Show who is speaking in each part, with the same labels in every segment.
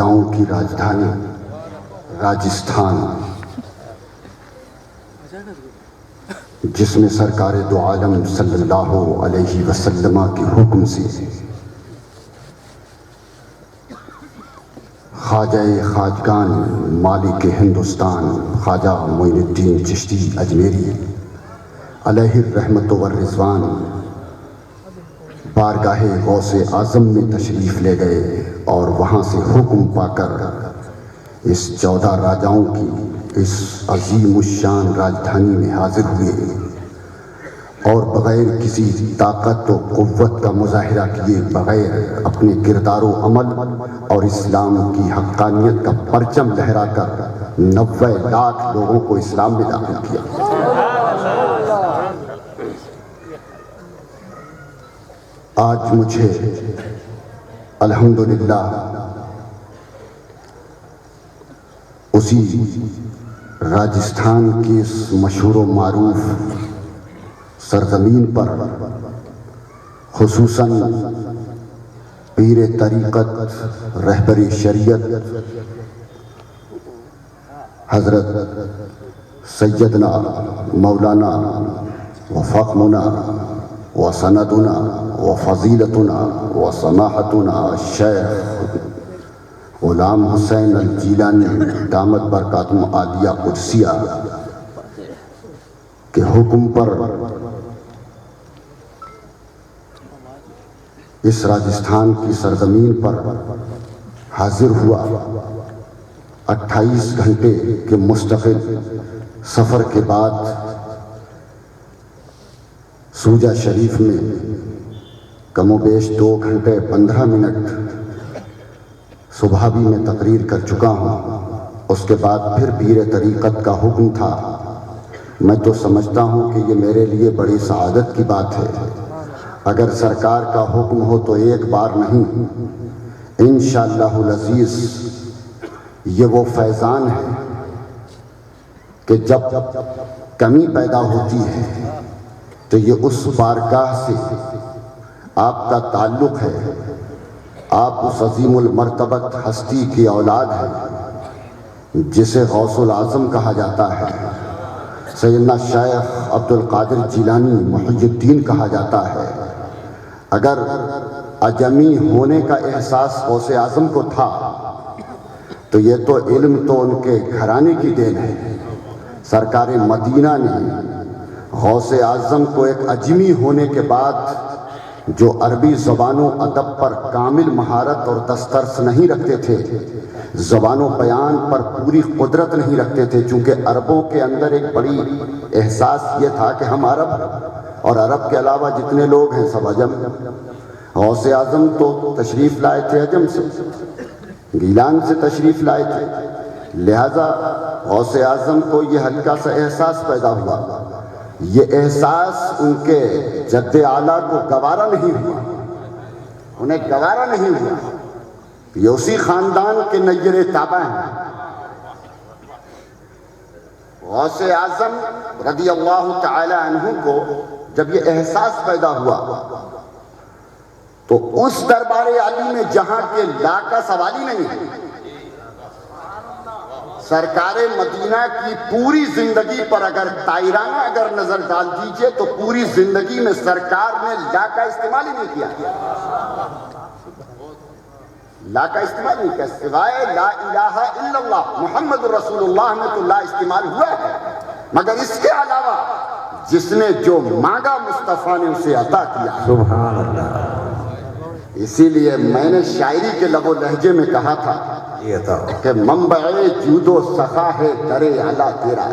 Speaker 1: راجاؤں کی راجدھانی راجستھان، جس میں سرکار دو عالم صلی اللہ علیہ وسلم کے حکم سے خواجہ خواجگان مالک ہندوستان خواجہ معین الدین چشتی اجمیری علیہ الرحمت والرضوان بارگاہ غوث اعظم میں تشریف لے گئے اور وہاں سے حکم پا کر اس 14 راجاؤں کی اس عظیم الشان راجدھانی میں حاضر ہوئے اور بغیر کسی طاقت و قوت کا مظاہرہ کیے بغیر اپنے کردار و عمل اور اسلام کی حقانیت کا پرچم لہرا کر 90 لاکھ لوگوں کو اسلام میں داخل کیا۔ آج مجھے الحمدللہ اسی راجستھان کی اس مشہور و معروف سرزمین پر خصوصاً پیر طریقت رہبر شریعت حضرت سیدنا مولانا و فخمنا و سندنا و فضیلتنا و سماحتنا شیخ غلام حسین الجیلانی دامت برکاتہم عالیہ قدسیہ کے حکم پر اس راجستھان کی سرزمین پر حاضر ہوا۔ 28 گھنٹے کے مستقل سفر کے بعد سوجا شریف میں کم و بیش 2 گھنٹے 15 منٹ صبح بھی میں تقریر کر چکا ہوں۔ اس کے بعد پھر پیر طریقت کا حکم تھا۔ میں تو سمجھتا ہوں کہ یہ میرے لیے بڑی سعادت کی بات ہے۔ اگر سرکار کا حکم ہو تو ایک بار نہیں، انشاءاللہ العزیز یہ وہ فیضان ہے کہ جب کمی پیدا ہوتی ہے تو یہ اس بارگاہ سے آپ کا تعلق ہے۔ آپ اس عظیم المرتبت ہستی کی اولاد ہیں جسے غوث العظم کہا جاتا ہے، سیدنا شیخ عبد القادر جیلانی محی الدین کہا جاتا ہے۔ اگر اجمی ہونے کا احساس غوث اعظم کو تھا تو یہ تو علم تو ان کے گھرانے کی دین ہے۔ سرکار مدینہ نے غوث اعظم کو ایک اجمی ہونے کے بعد جو عربی زبان و ادب پر کامل مہارت اور دسترس نہیں رکھتے تھے، زبان و بیان پر پوری قدرت نہیں رکھتے تھے، چونکہ عربوں کے اندر ایک بڑی احساس یہ تھا کہ ہم عرب اور عرب کے علاوہ جتنے لوگ ہیں سب عجم۔ غوث اعظم تو تشریف لائے تھے عجم سے، گیلان سے تشریف لائے تھے، لہذا غوث اعظم کو یہ ہلکا سا احساس پیدا ہوا۔ یہ احساس ان کے جد اعلیٰ کو گوارا نہیں ہوا، انہیں گوارا نہیں ہوا۔ یہ اسی خاندان کے نیر تابع ہیں۔ غوث اعظم رضی اللہ تعالی عنہ کو جب یہ احساس پیدا ہوا تو اس دربار عالی میں جہاں کے لا کا سوال ہی نہیں ہے، سرکار مدینہ کی پوری زندگی پر اگر نظر ڈال دیجئے تو پوری زندگی میں سرکار نے لا کا استعمال ہی نہیں کیا، لا کا استعمال نہیں کیا، سوائے لا الہ الا اللہ محمد رسول اللہ میں تو لا استعمال ہوا ہے، مگر اس کے علاوہ جس نے جو مانگا مصطفیٰ نے اسے عطا کیا۔
Speaker 2: سبحان اللہ۔
Speaker 1: اسی لیے میں نے شاعری کے لب و لہجے میں کہا تھا کہ منبع جود و سخا ہے در اعلیٰ تیرا،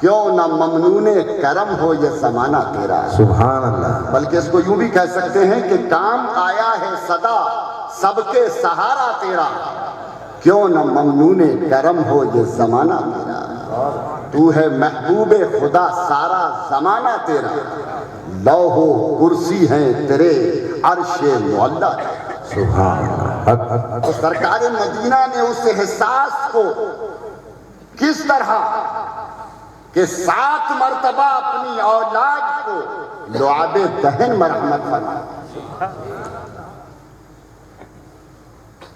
Speaker 1: کیوں نہ ممنون کرم ہو یہ زمانہ تیرا۔
Speaker 2: سبحان اللہ۔
Speaker 1: بلکہ اس کو یوں بھی کہہ سکتے ہیں کہ کام آیا ہے صدا سب کے سہارا تیرا، کیوں نہ ممنون کرم ہو یہ زمانہ تیرا۔ تو ہے محبوب خدا سارا زمانہ تیرا، لوح و کرسی ہیں تیرے عرش معلیٰ۔
Speaker 2: سبحان اللہ۔
Speaker 1: تو سرکار مدینہ نے اس احساس کو کس طرح کہ 7 مرتبہ اپنی اولاد کو لعاب دہن مرحمت فرمایا۔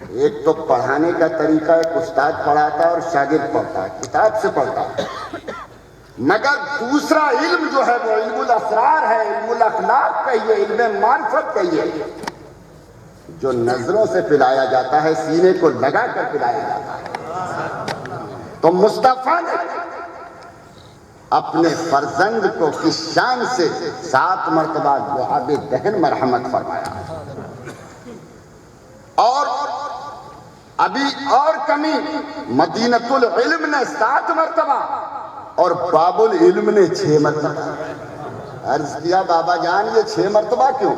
Speaker 1: ایک تو پڑھانے کا طریقہ ایک استاد پڑھاتا ہے اور شاگرد پڑھتا ہے، کتاب سے پڑھتا ہے، مگر دوسرا علم جو ہے وہ علم الاسرار ہے، علم الاخلاق کہیے، علم معرفت کہیے، جو نظروں سے پلایا جاتا ہے، سینے کو لگا کر پلایا جاتا ہے۔ تو مصطفیٰ نے اپنے فرزند کو کس شان سے 7 مرتبہ لعاب دہن مرحمت فرمایا، اور ابھی اور کمی مدینۃ العلم نے 7 مرتبہ اور باب العلم نے 6 مرتبہ۔ عرض کیا بابا جان یہ 6 مرتبہ کیوں؟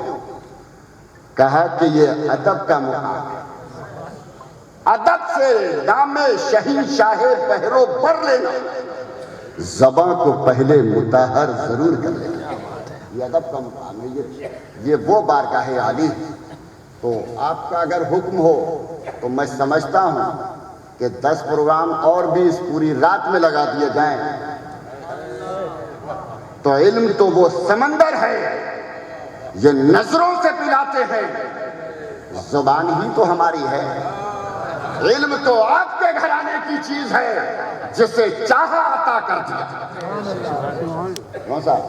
Speaker 1: کہا کہ یہ ادب کا مقام ہے، ادب سے نام شہنشاہ بحرو بر لینا، زباں کو پہلے مطہر ضرور کر لینا، یہ ادب کا مقام ہے، یہ وہ بارگاہ عالی ہے۔ تو آپ کا اگر حکم ہو تو میں سمجھتا ہوں کہ 10 پروگرام اور بھی اس پوری رات میں لگا دیے جائیں تو علم تو وہ سمندر ہے، یہ نظروں سے پلاتے ہیں، زبان ہی تو ہماری ہے، علم تو آپ کے گھرانے کی چیز ہے جسے چاہا عطا کر دیا۔ کون صاحب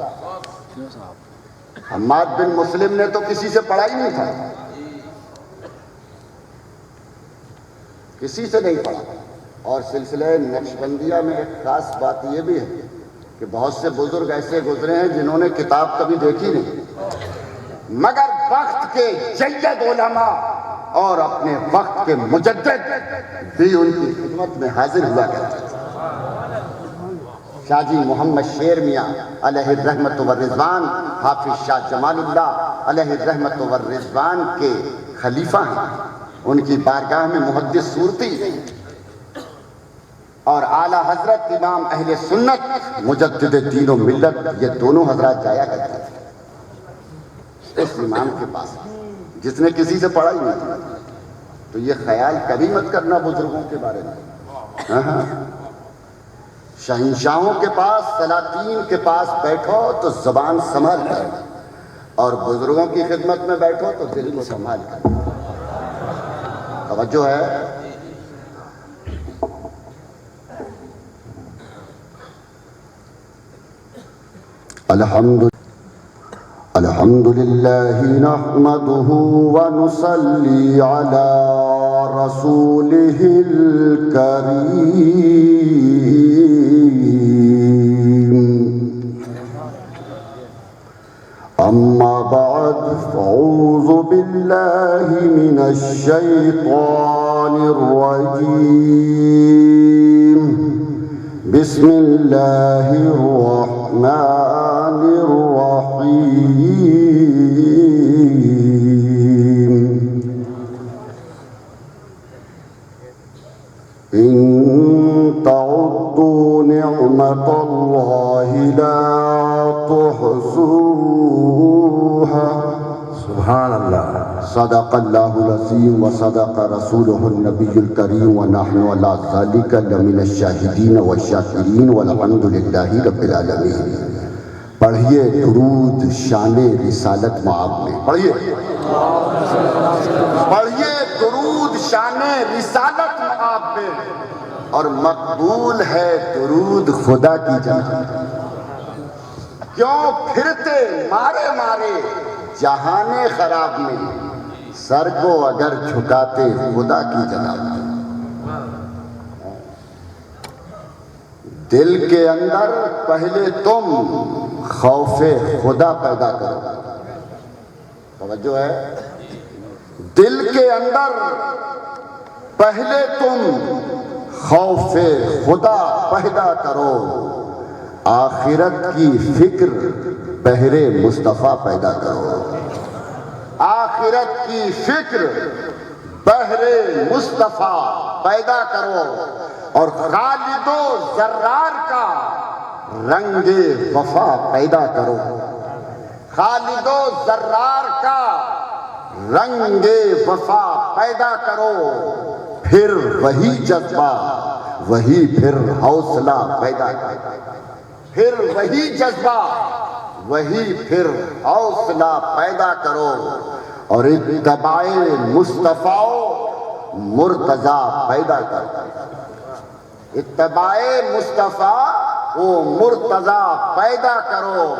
Speaker 1: حماد بن مسلم نے تو کسی سے پڑھا ہی نہیں تھا، کسی سے نہیں پڑھا، اور سلسلہ نقشبندیہ میں ایک خاص بات یہ بھی ہے کہ بہت سے بزرگ ایسے گزرے ہیں جنہوں نے کتاب کبھی دیکھی نہیں، مگر وقت کے جید علماء اور اپنے وقت کے مجدد بھی ان کی خدمت میں حاضر ہوا کرتے تھے۔ شاہ جی محمد شیر میاں علیہ الرحمت والرضوان، حافظ شاہ جمال اللہ علیہ الرحمت والرضوان کے خلیفہ ہیں، ان کی بارگاہ میں محدث صورتی اور اعلیٰ حضرت امام اہل سنت مجدد دین و ملت، یہ دونوں حضرات جایا کرتے تھے اس امام کے پاس جس نے کسی سے پڑھا ہی نہیں تھا۔ تو یہ خیال کبھی مت کرنا بزرگوں کے بارے میں، شہنشاہوں کے پاس، سلاطین کے پاس بیٹھو تو زبان سنبھال کر، اور بزرگوں کی خدمت میں بیٹھو تو دل کو سنبھال کر۔ توجہ ہے؟ الحمد للہ نحمده ونصلی علی رسولہ الکریم، اما بعد فاعوذ باللہ من الشیطان الرجیم، بسم اللہ الرحمن الرحیم، ان تعدوا نعمت اللہ لا تحصوها،
Speaker 2: سبحان اللہ۔
Speaker 1: صدق اللہ العظیم وصدق رسولہ النبی الکریم ونحن علی ذلک لمن الشاہدین والشاکرین والحمد للہ رب العالمین۔ پڑھیے درود شان رسالت معاب میں، پڑھیے درود شان رسالت معاب میں، اور مقبول ہے درود خدا کی جناب۔ کیوں پھرتے مارے مارے جہان خراب میں، سر کو اگر جھکاتے خدا کی جناب۔ دل کے اندر پہلے تم خوف خدا پیدا کرو، توجہ ہے؟ دل کے اندر پہلے تم خوف خدا پیدا کرو، آخرت کی فکر بہر مصطفیٰ پیدا کرو، آخرت کی فکر بہر مصطفیٰ پیدا کرو، اور خالد و زرار کا رنگ وفا پیدا کرو، خالد و زرار کا رنگ وفا پیدا کرو، پھر وہی جذبہ وہی پھر حوصلہ پیدا کرو، پھر وہی جذبہ وہی پھر حوصلہ پیدا کرو، اور اتباع مصطفیٰ مرتضی پیدا کر۔ اتباع مصطفیٰ وہ مرتضی پیدا کرو،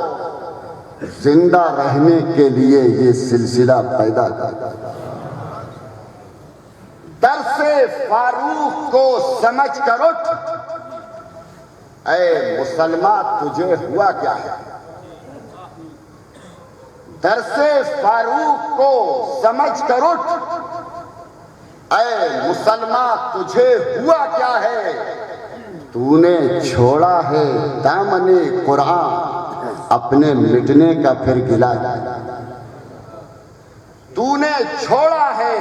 Speaker 1: زندہ رہنے کے لیے یہ سلسلہ پیدا کر۔ درس فاروق کو سمجھ کر اٹھ، اے مسلمان تجھے ہوا کیا ہے؟ درس فاروق کو سمجھ کر اٹھ، اے مسلمان تجھے ہوا کیا ہے؟ تو نے چھوڑا ہے دامن قرآن، اپنے مٹنے کا پھر گلا کیا؟ تو نے چھوڑا ہے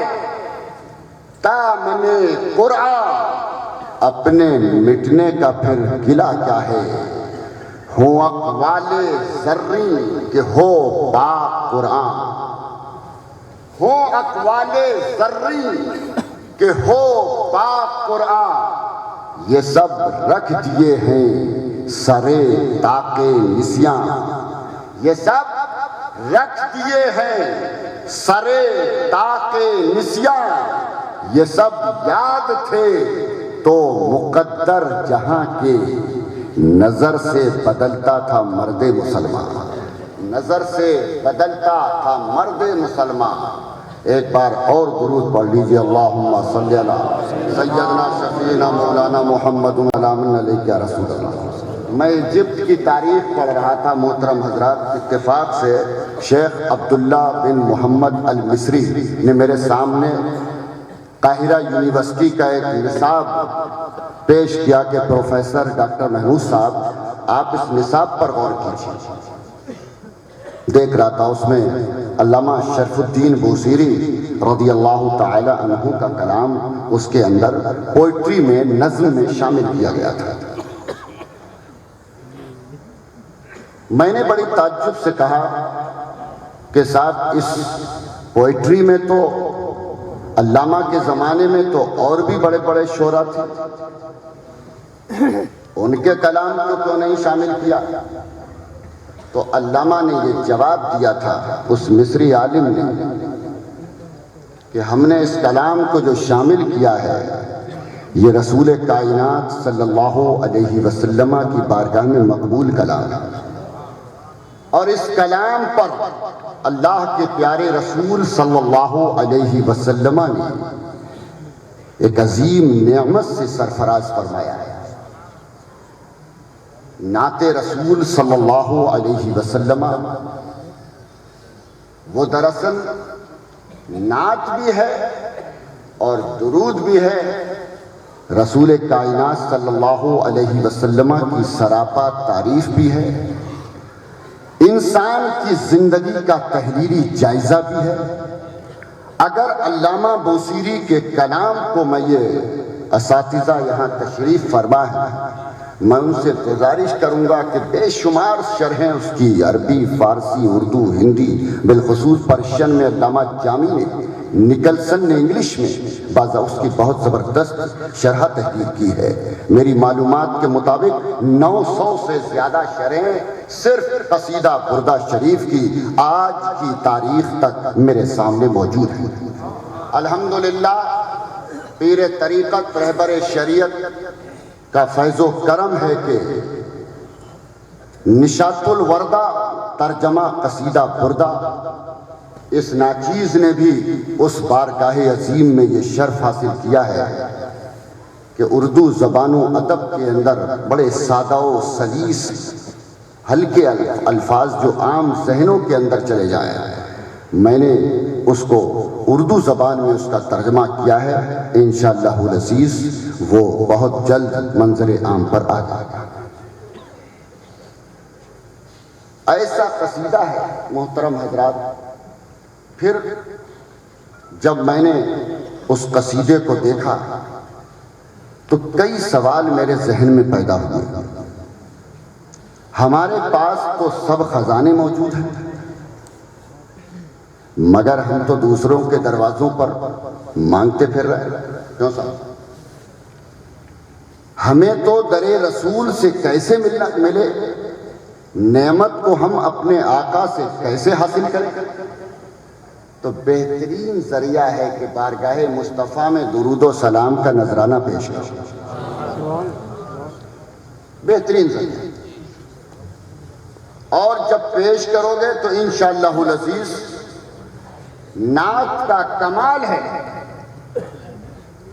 Speaker 1: دامن قرآن، اپنے مٹنے کا پھر گلا کیا ہے؟ ہو اقوال زریں کہ ہو پاک قرآن، ہو اقوال زریں کہ ہو پاک قرآن، یہ سب رکھ دیے ہیں سرے طاق نسیاں، یہ سب رکھ دیے ہیں سرے طاق نسیاں، یہ سب یاد تھے تو مقدر جہاں کے نظر سے بدلتا تھا مرد مسلمان، نظر سے بدلتا تھا مرد مسلمان۔ ایک بار اور درود پڑھ لیجئے، اللہم صلی علی سیدنا شفیعنا مولانا محمد علام علیہ یا رسول اللہ۔ میں ایجپٹ کی تاریخ پڑھ رہا تھا محترم حضرات، اتفاق سے شیخ عبداللہ بن محمد المصری نے میرے سامنے قاہرہ یونیورسٹی کا ایک نصاب پیش کیا کہ پروفیسر ڈاکٹر محمود صاحب آپ اس نصاب پر غور کیجیے۔ دیکھ رہا تھا اس میں علامہ شرف الدین بوصیری رضی اللہ تعالی عنہ کا کلام اس کے اندر پوئٹری میں نظم میں شامل کیا گیا تھا۔ میں نے بڑی تعجب سے کہا کہ صاحب اس پوئٹری میں تو علامہ کے زمانے میں تو اور بھی بڑے بڑے شعراء تھے، ان کے کلام کو کیوں نہیں شامل کیا؟ تو علامہ نے یہ جواب دیا تھا اس مصری عالم نے کہ ہم نے اس کلام کو جو شامل کیا ہے یہ رسول کائنات صلی اللہ علیہ وسلم کی بارگاہ میں مقبول کلام ہے، اور اس کلام پر اللہ کے پیارے رسول صلی اللہ علیہ وسلم نے ایک عظیم نعمت سے سرفراز فرمایا ہے۔ نعت رسول صلی اللہ علیہ وسلم وہ دراصل نعت بھی ہے اور درود بھی ہے، رسول کائنات صلی اللہ علیہ وسلم کی سراپا تعریف بھی ہے، انسان کی زندگی کا تحریری جائزہ بھی ہے۔ اگر علامہ بوصیری کے کلام کو میں یہ اساتذہ یہاں تشریف فرما ہے، میں ان سے گزارش کروں گا کہ بے شمار شرحیں اس کی عربی، فارسی، اردو، ہندی، بالخصوص پرشین میں علامہ جامی نے، نکلسن نے انگلش میں بعض اس کی بہت زبردست شرح تحریر کی ہے۔ میری معلومات کے مطابق 900 سے زیادہ شرحیں صرف قصیدہ بردہ شریف کی آج کی تاریخ تک میرے سامنے موجود ہیں۔ الحمدللہ پیر طریقت رہبر شریعت کا فیض و کرم ہے کہ نشاط الوردہ ترجمہ قصیدہ بردہ اس ناچیز نے بھی اس بارگاہ عظیم میں یہ شرف حاصل کیا ہے کہ اردو زبان و ادب کے اندر بڑے سادہ و سلیس ہلکے الفاظ جو عام ذہنوں کے اندر چلے جائیں، میں نے اس کو اردو زبان میں اس کا ترجمہ کیا ہے، انشاءاللہ العزیز وہ بہت جلد منظر عام پر آ جائے گا۔ ایسا قصیدہ ہے محترم حضرات۔ پھر جب میں نے اس قصیدے کو دیکھا تو کئی سوال میرے ذہن میں پیدا ہوئے۔ ہمارے پاس تو سب خزانے موجود ہیں، مگر ہم تو دوسروں کے دروازوں پر مانگتے پھر رہے ہیں، کیوں صاحب؟ ہمیں تو در رسول سے کیسے ملے، نعمت کو ہم اپنے آقا سے کیسے حاصل کریں؟ تو بہترین ذریعہ ہے کہ بارگاہ مصطفیٰ میں درود و سلام کا نذرانہ پیش کرو، بہترین ذریعہ۔ اور جب پیش کرو گے تو انشاءاللہ العزیز نعت کا کمال ہے،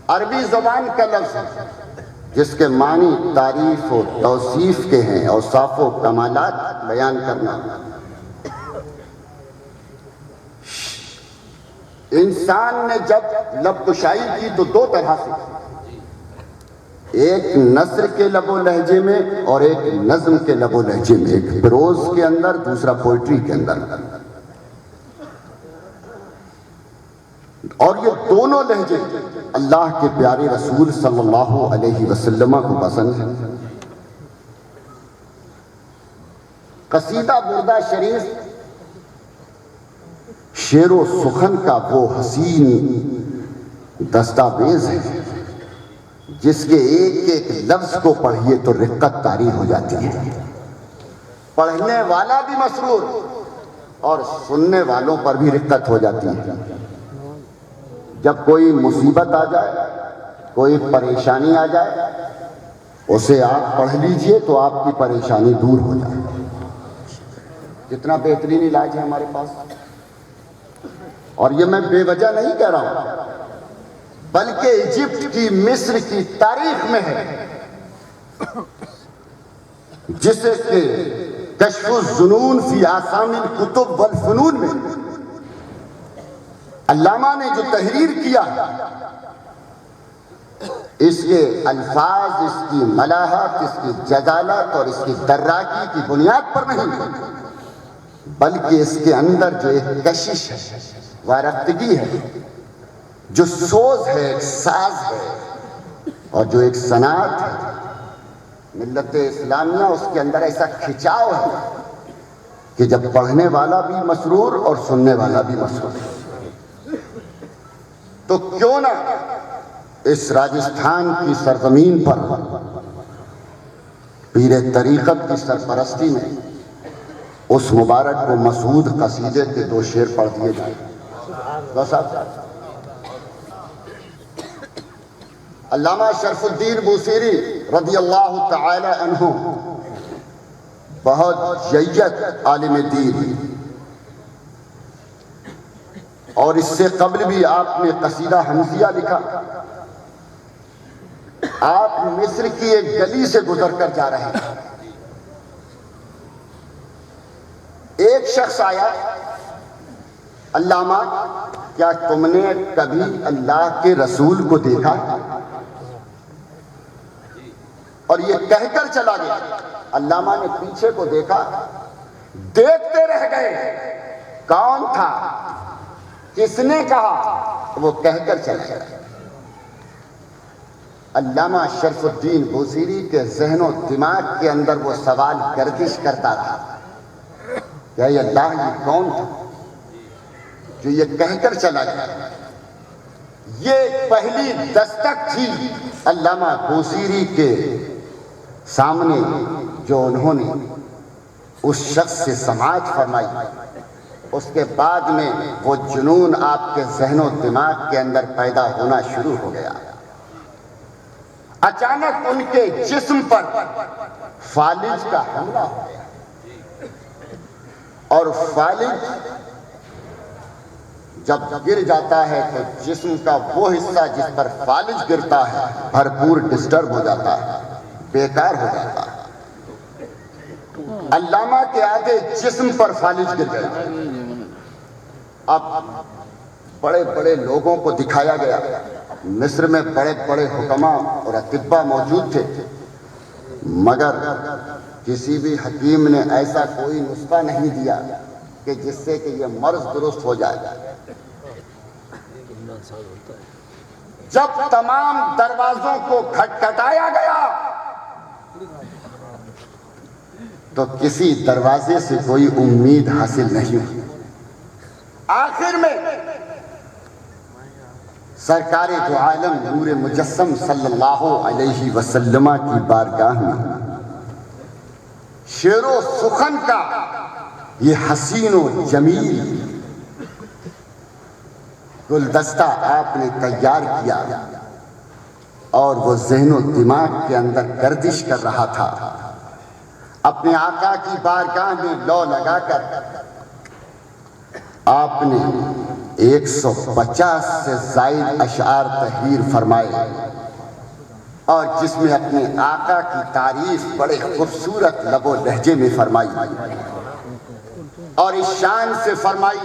Speaker 1: عربی زبان کا لفظ ہے جس کے معنی تعریف و توصیف کے ہیں، اوصاف و کمالات بیان کرنا۔ انسان نے جب لب کشائی کی تو دو طرح سے، ایک نثر کے لب و لہجے میں اور ایک نظم کے لب و لہجے میں، ایک پروز کے اندر، دوسرا پوئٹری کے اندر۔ اور یہ دونوں لہجے اللہ کے پیارے رسول صلی اللہ علیہ وسلم کو پسند ہیں۔ قصیدہ بردہ شریف شعر و سخن کا وہ حسین دستاویز ہے جس کے ایک ایک لفظ کو پڑھیے تو رقت طاری ہو جاتی ہے، پڑھنے والا بھی مسرور اور سننے والوں پر بھی رقت ہو جاتی ہے۔ جب کوئی مصیبت آ جائے، کوئی پریشانی آ جائے، اسے آپ پڑھ لیجئے تو آپ کی پریشانی دور ہو جائے۔ کتنا بہترین علاج ہے ہمارے پاس، اور یہ میں بے وجہ نہیں کہہ رہا ہوں، بلکہ ایجپٹ کی، مصر کی تاریخ میں ہے، جسے کہ کشف الظنون فی آثام الکتب والفنون میں علامہ نے جو تحریر کیا، اس کے الفاظ، اس کی ملاحت، اس کی جزالت اور اس کی دراکی کی بنیاد پر نہیں، بلکہ اس کے اندر جو ایک کشش ہے، وارفتگی ہے، جو سوز ہے، ایک ساز ہے، اور جو ایک صنعت ہے، ملت اسلامیہ اس کے اندر ایسا کھچاؤ ہے کہ جب پڑھنے والا بھی مسرور اور سننے والا بھی مسرور۔ تو کیوں نہ اس راجستھان کی سرزمین پر پیر طریقت کی سرپرستی میں اس مبارک کو مسعود قصیدے کے دو شعر پڑھ دیے جائیں۔ علامہ شرف الدین بوصیری رضی اللہ تعالی عنہ بہت جید عالم دین، اور اس سے قبل بھی آپ نے قصیدہ حمزیہ لکھا۔ آپ مصر کی ایک گلی سے گزر کر جا رہے ہیں، ایک شخص آیا، علامہ کیا تم نے کبھی اللہ کے رسول کو دیکھا؟ اور یہ کہہ کر چلا گیا۔ علامہ نے پیچھے کو دیکھا، دیکھتے رہ گئے کون تھا، کس نے کہا، وہ کہہ کر چلا گیا۔ علامہ شرف الدین بوصیری کے ذہن و دماغ کے اندر وہ سوال گردش کرتا رہا کہ اے اللہ، یہ کون تھا جو یہ کہہ کر چلا گیا؟ یہ پہلی دستک تھی علامہ بوصیری کے سامنے جو انہوں نے اس شخص سے سماعت فرمائی۔ اس کے بعد میں وہ جنون آپ کے ذہن و دماغ کے اندر پیدا ہونا شروع ہو گیا۔ اچانک ان کے جسم پر فالج کا حملہ ہو گیا، اور فالج جب گر جاتا ہے تو جسم کا وہ حصہ جس پر فالج گرتا ہے بھرپور ڈسٹرب ہو جاتا ہے، بیکار ہو جاتا ہے۔ علامہ کے آگے جسم پر فالج گر گئے۔ اب بڑے بڑے لوگوں کو دکھایا گیا، مصر میں بڑے بڑے حکماء اور اطباء موجود تھے، مگر کسی بھی حکیم نے ایسا کوئی نسخہ نہیں دیا کہ جس سے کہ یہ مرض درست ہو جائے۔ جب تمام دروازوں کو کھٹکھٹایا گیا تو کسی دروازے سے کوئی امید حاصل نہیں ہوئی۔ آخر میں سرکار دو عالم نور مجسم صلی اللہ علیہ وسلم کی بارگاہ میں شعر و سخن کا یہ حسین و جمیل گلدستہ آپ نے تیار کیا اور وہ ذہن و دماغ کے اندر گردش کر رہا تھا. اپنے آقا کی بارگاہ میں لو لگا کر آپ نے 150 سے زائد اشعار تحریر فرمائے اور جس میں اپنے آقا کی تعریف بڑے خوبصورت لب و لہجے میں فرمائی اور اس شان سے فرمائی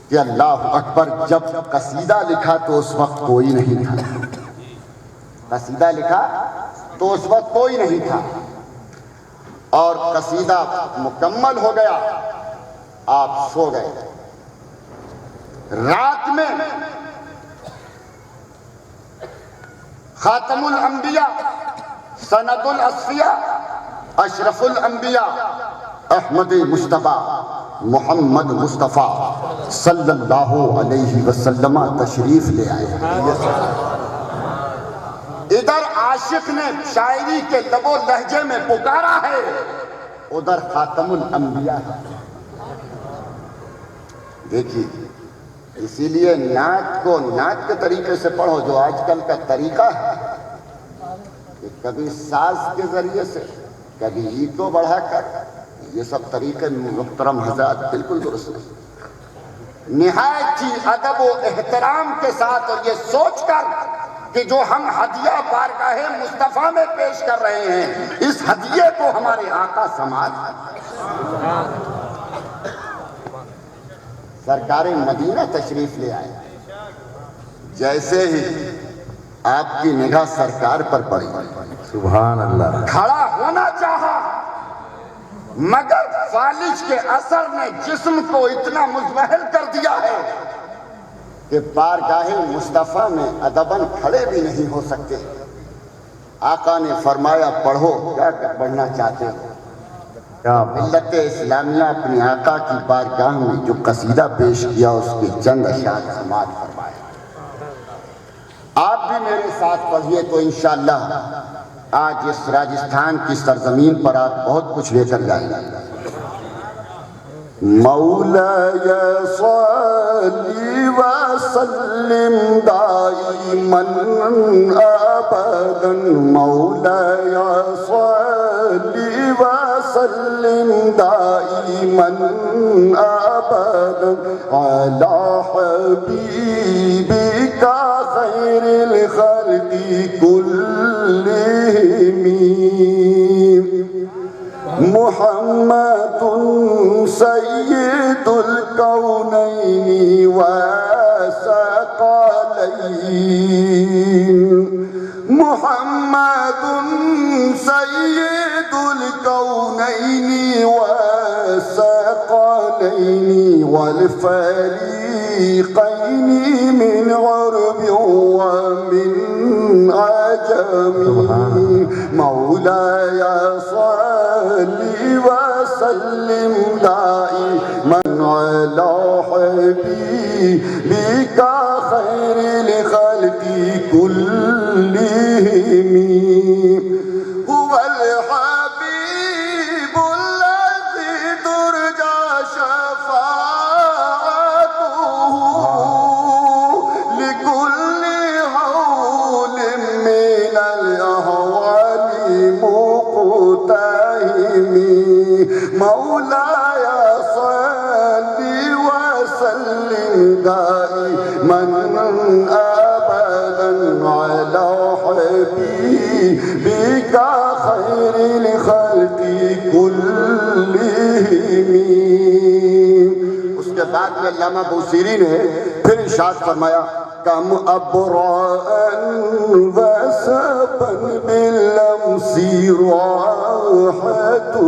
Speaker 1: کہ اللہ اکبر. جب قصیدہ لکھا تو اس وقت کوئی نہیں تھا. قصیدہ لکھا تو اس وقت کوئی نہیں تھا اور قصیدہ مکمل ہو گیا. آپ سو گئے. رات میں خاتم الانبیاء، سند الاصفیاء، اشرف الانبیاء احمد مصطفیٰ محمد مصطفیٰ صلی اللہ علیہ وسلم تشریف لے آئے. ادھر عاشق نے شاعری کے لب و لہجے میں پکارا ہے، ادھر خاتم الانبیاء ہے. دیکھیے، اسی لیے نعت کو نعت کے طریقے سے پڑھو جو آج کل کا طریقہ ہے کہ کبھی ساز کے ذریعے سے، کبھی ایکو بڑھا کر، یہ سب طریقے محترم حضرات بالکل درست نہیں. نہایت ہی ادب و احترام کے ساتھ اور یہ سوچ کر کہ جو ہم ہدیہ بارگاہ مصطفیٰ میں پیش کر رہے ہیں، اس ہدیے کو ہمارے آقا سماج سرکار مدینہ تشریف لے آئے. جیسے ہی آپ کی نگاہ سرکار پر پڑی،
Speaker 2: سبحان اللہ،
Speaker 1: کھڑا ہونا چاہا مگر فالج کے اثر نے جسم کو اتنا مزمحل کر دیا ہے کہ بارگاہ مصطفیٰ میں ادباً کھڑے بھی نہیں ہو سکتے. آقا نے فرمایا پڑھو. کیا پڑھنا چاہتے ہو؟ ملت اسلامیہ اپنی آقا کی بارگاہ میں جو قصیدہ پیش کیا اس کے چند اشعار سماعت فرمائے. آپ بھی میرے ساتھ پڑھیے تو انشاءاللہ آج اس راجستھان کی سرزمین پر آپ بہت کچھ لے کر جائیں گے. مولاي صل وسلم دائما ابدا، مولاي صل وسلم دائما ابدا على حبيبك خير الخلق كلهم محمد سید الکونین والثقلین، محمد سید الکونین والثقلین والفریقین من عرب ومن عجم. مولاي صل وسلم دائما على حبيبك خير الخلق كلهم. هو الحبيب الذي ترجى شفاعته لكل هول من الأهوال مقتحم. مولاي صل وسلم دائما ابدا على حبيبك خير الخلق كلهم. اس کے بعد میں علامہ بوصیری نے پھر ارشاد فرمایا کم ابراء وسبا باللمس راحته.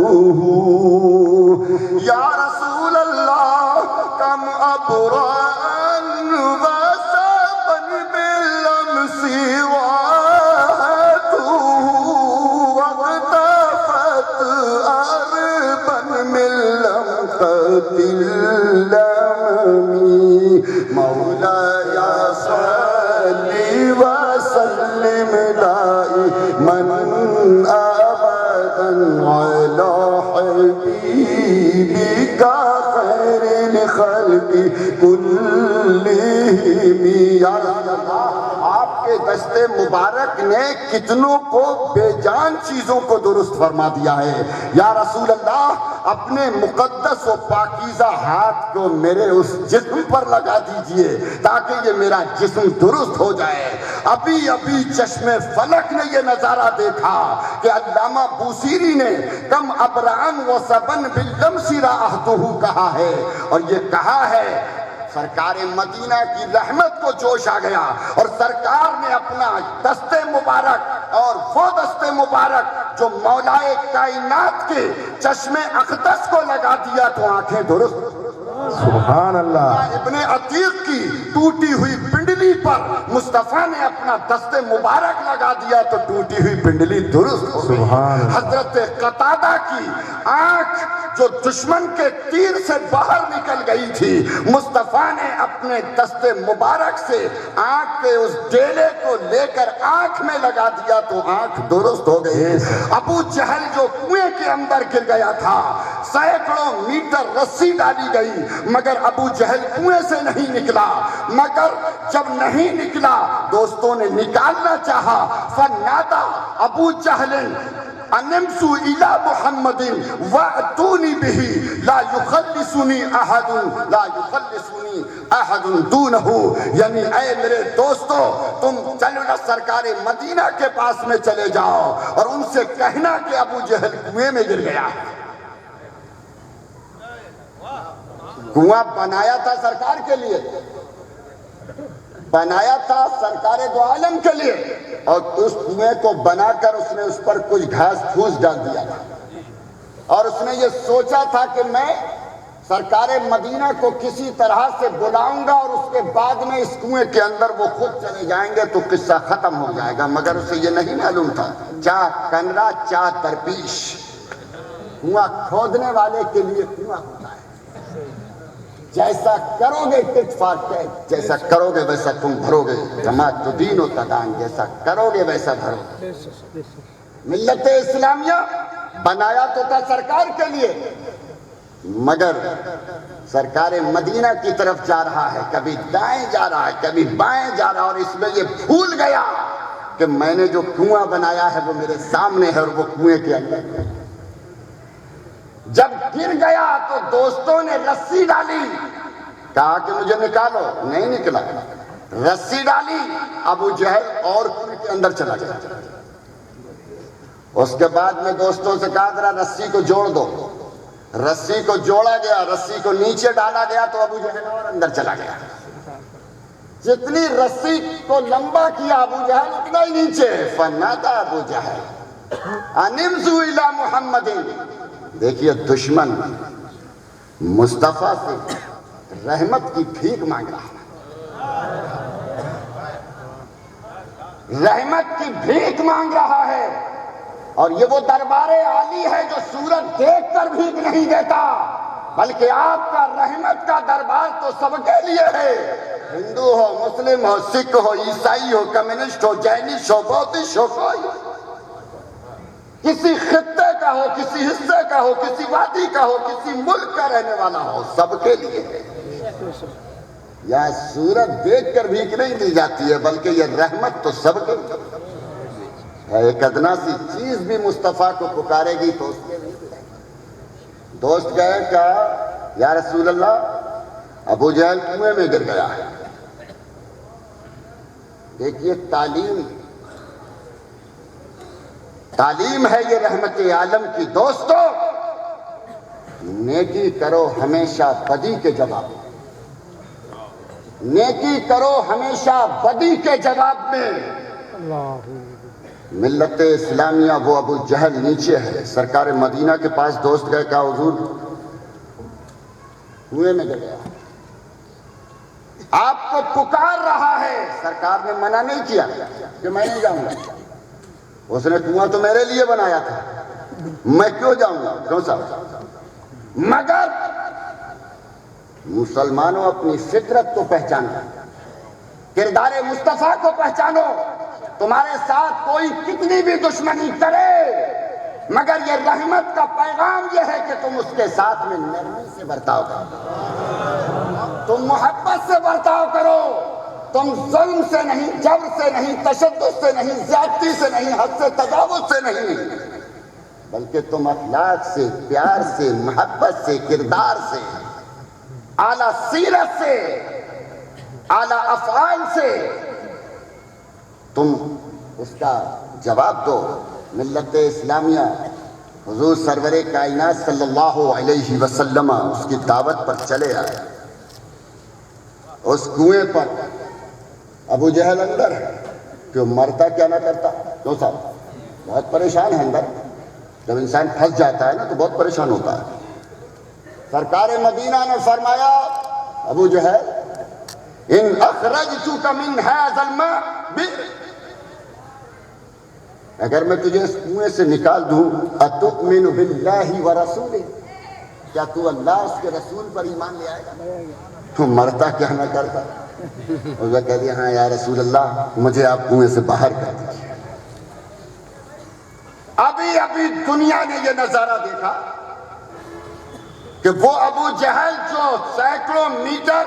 Speaker 1: یا رسول اللہ کم ابراء وسبا باللمس راحته واقتفت اربا من لمحة اللمم. مولاي صل وسلم دائما ابدا على حبيبك خير خلق كلهم یا رسول اللہ آپ کے دست مبارک نے کتنوں کو بے جان چیزوں کو درست فرما دیا ہے. یا رسول اللہ اپنے مقدس و پاکیزہ ہاتھ کو میرے اس جسم پر لگا دیجئے تاکہ یہ میرا جسم درست ہو جائے. ابھی ابھی چشم فلک نے یہ نظارہ دیکھا کہ علامہ بوصیری نے کم ابران و سبن باللمس راحتہ کہا ہے، اور یہ کہا ہے سرکار مدینہ کی رحمت کو جوش آ گیا اور سرکار نے اپنا دست مبارک اور وہ دست مبارک جو مولائے کائنات کے چشم اقدس کو لگا دیا تو آنکھیں درست.
Speaker 2: سبحان اللہ.
Speaker 1: ابن عتیق کی ٹوٹی ہوئی پنڈلی پر مصطفیٰ نے اپنا دست مبارک لگا دیا تو ٹوٹی ہوئی پنڈلی درست ہو گئی.
Speaker 2: سبحان اللہ.
Speaker 1: حضرت قتادہ کی آنکھ جو دشمن کے تیر سے باہر نکل گئی تھی مصطفیٰ نے اپنے دست مبارک سے آنکھ کے اس ڈیلے کو لے کر آنکھ میں لگا دیا تو آنکھ درست ہو گئی. ابو جہل جو کنویں کے اندر گر گیا تھا سینکڑوں میٹر رسی ڈالی گئی مگر ابو جہل کنویں سے نہیں نکلا. مگر جب نہیں نکلا دوستوں نے نکالنا چاہا فنادا ابو جہل انمسو الی محمد واتونی بہ لا یخلصنی احد دونہ. یعنی اے میرے دوستو تم چلو نا سرکار مدینہ کے پاس میں چلے جاؤ اور ان سے کہنا کہ ابو جہل کنویں میں گر گیا. کنواں بنایا تھا سرکار کے لیے، بنایا تھا سرکار دو عالم کے لیے، اور اس کنویں کو بنا کر اس نے اس پر کچھ گھاس پھوس ڈال دیا تھا اور اس نے یہ سوچا تھا کہ میں سرکار مدینہ کو کسی طرح سے بلاؤں گا اور اس کے بعد میں اس کنویں کے اندر وہ خود چلے جائیں گے تو قصہ ختم ہو جائے گا. مگر اسے یہ نہیں معلوم تھا چاہ کنرا چاہ درپیش، کنواں کھودنے والے کے لیے کنواں ہوتا ہے. جیسا کرو گے ٹٹ فار ٹیٹ، جیسا کرو گے ویسا تم بھرو گے. جماعت دین و تدان، جیسا کرو گے ویسا بھرو گے. ملت اسلامیہ بنایا تو تھا سرکار کے لیے مگر سرکار مدینہ کی طرف جا رہا ہے، کبھی دائیں جا رہا ہے کبھی بائیں جا رہا ہے، اور اس میں یہ بھول گیا کہ میں نے جو کنواں بنایا ہے وہ میرے سامنے ہے اور وہ کنویں کے اندر ہے. جب گر گیا تو دوستوں نے رسی ڈالی، کہا کہ مجھے نکالو، نہیں نکلا. رسی ڈالی، ابو جہل اور کنویں کے اندر چلا گیا. اس کے بعد میں دوستوں سے کہا ذرا رسی کو جوڑ دو. رسی کو جوڑا گیا، رسی کو نیچے ڈالا گیا تو ابو جہل اور اندر چلا گیا. جتنی رسی کو لمبا کیا ابو جہل اتنا ہی نیچے. فنادا ابو جہل انمسو الی محمد. دیکھیے دشمن مصطفیٰ سے رحمت کی بھیک مانگ رہا ہے، رحمت کی بھیک مانگ رہا ہے. اور یہ وہ دربار عالی ہے جو صورت دیکھ کر بھیک نہیں دیتا بلکہ آپ کا رحمت کا دربار تو سب کے لیے ہے. ہندو ہو، مسلم ہو، سکھ ہو، عیسائی ہو، کمیونسٹ ہو، جینش ہو، بودھسٹ ہو، کوئی کسی خطے کا ہو، کسی حصے کا ہو، کسی وادی کا ہو، کسی ملک کا رہنے والا ہو، سب کے لیے ہے. یہ صورت دیکھ کر بھیک نہیں دی جاتی ہے بلکہ یہ رحمت تو سب کے لیے ہے. ایک ادنا سی چیز بھی مصطفیٰ کو پکارے گی تو اس کے لیے. دوست گئے کہا یا رسول اللہ ابو جہل کنویں میں گر گیا ہے. دیکھیے تعلیم ہے یہ رحمت عالم کی. دوستو نیکی کرو ہمیشہ بدی کے جواب میں، نیکی کرو ہمیشہ بدی کے جواب میں. ملت اسلامیہ وہ ابو جہل نیچے ہے. سرکار مدینہ کے پاس دوست گئے کہا حضور کنویں میں گر گیا، آپ کو پکار رہا ہے. سرکار نے منع نہیں کیا کہ میں نہیں جاؤں گا. اس نے کنواں تو میرے لیے بنایا تھا، میں کیوں جاؤں گا؟ کیوں صاحب؟ مگر مسلمانوں اپنی فطرت کو پہچانو، کردار مصطفیٰ کو پہچانو. تمہارے ساتھ کوئی کتنی بھی دشمنی کرے مگر یہ رحمت کا پیغام یہ ہے کہ تم اس کے ساتھ میں نرمی سے برتاؤ کرو، تم محبت سے برتاؤ کرو، تم ظلم سے نہیں، جبر سے نہیں، تشدد سے نہیں، زیادتی سے نہیں، حد سے تجاوز سے نہیں، بلکہ تم اخلاق سے، پیار سے، محبت سے، کردار سے، اعلیٰ سیرت سے، اعلیٰ افعال سے تم اس کا جواب دو۔ ملت اسلامیہ حضور سرور کائنات صلی اللہ علیہ وسلم اس کی دعوت پر چلے آئے۔ اس کنویں پر ابو جہل اندر ہے کہ مرتا کیا نہ کرتا، کیوں صاحب بہت پریشان ہے اندر، جب انسان پھنس جاتا ہے نا تو بہت پریشان ہوتا ہے۔ سرکار مدینہ نے فرمایا ابو جہل ان اخرجتک من ھذا الماء، اگر میں تجھے اس کنویں سے نکال دوں اتؤمن باللہ ورسولہ، کیا تو اللہ اس کے رسول پر ایمان لے آئے گا؟ تو مرتا کیا نہ کرتا، اور وہ کہہ دیا ہاں یا رسول اللہ مجھے آپ کنویں سے باہر کر دیجیے۔ ابھی ابھی دنیا نے یہ نظارہ دیکھا کہ وہ ابو جہل جو سینکڑوں میٹر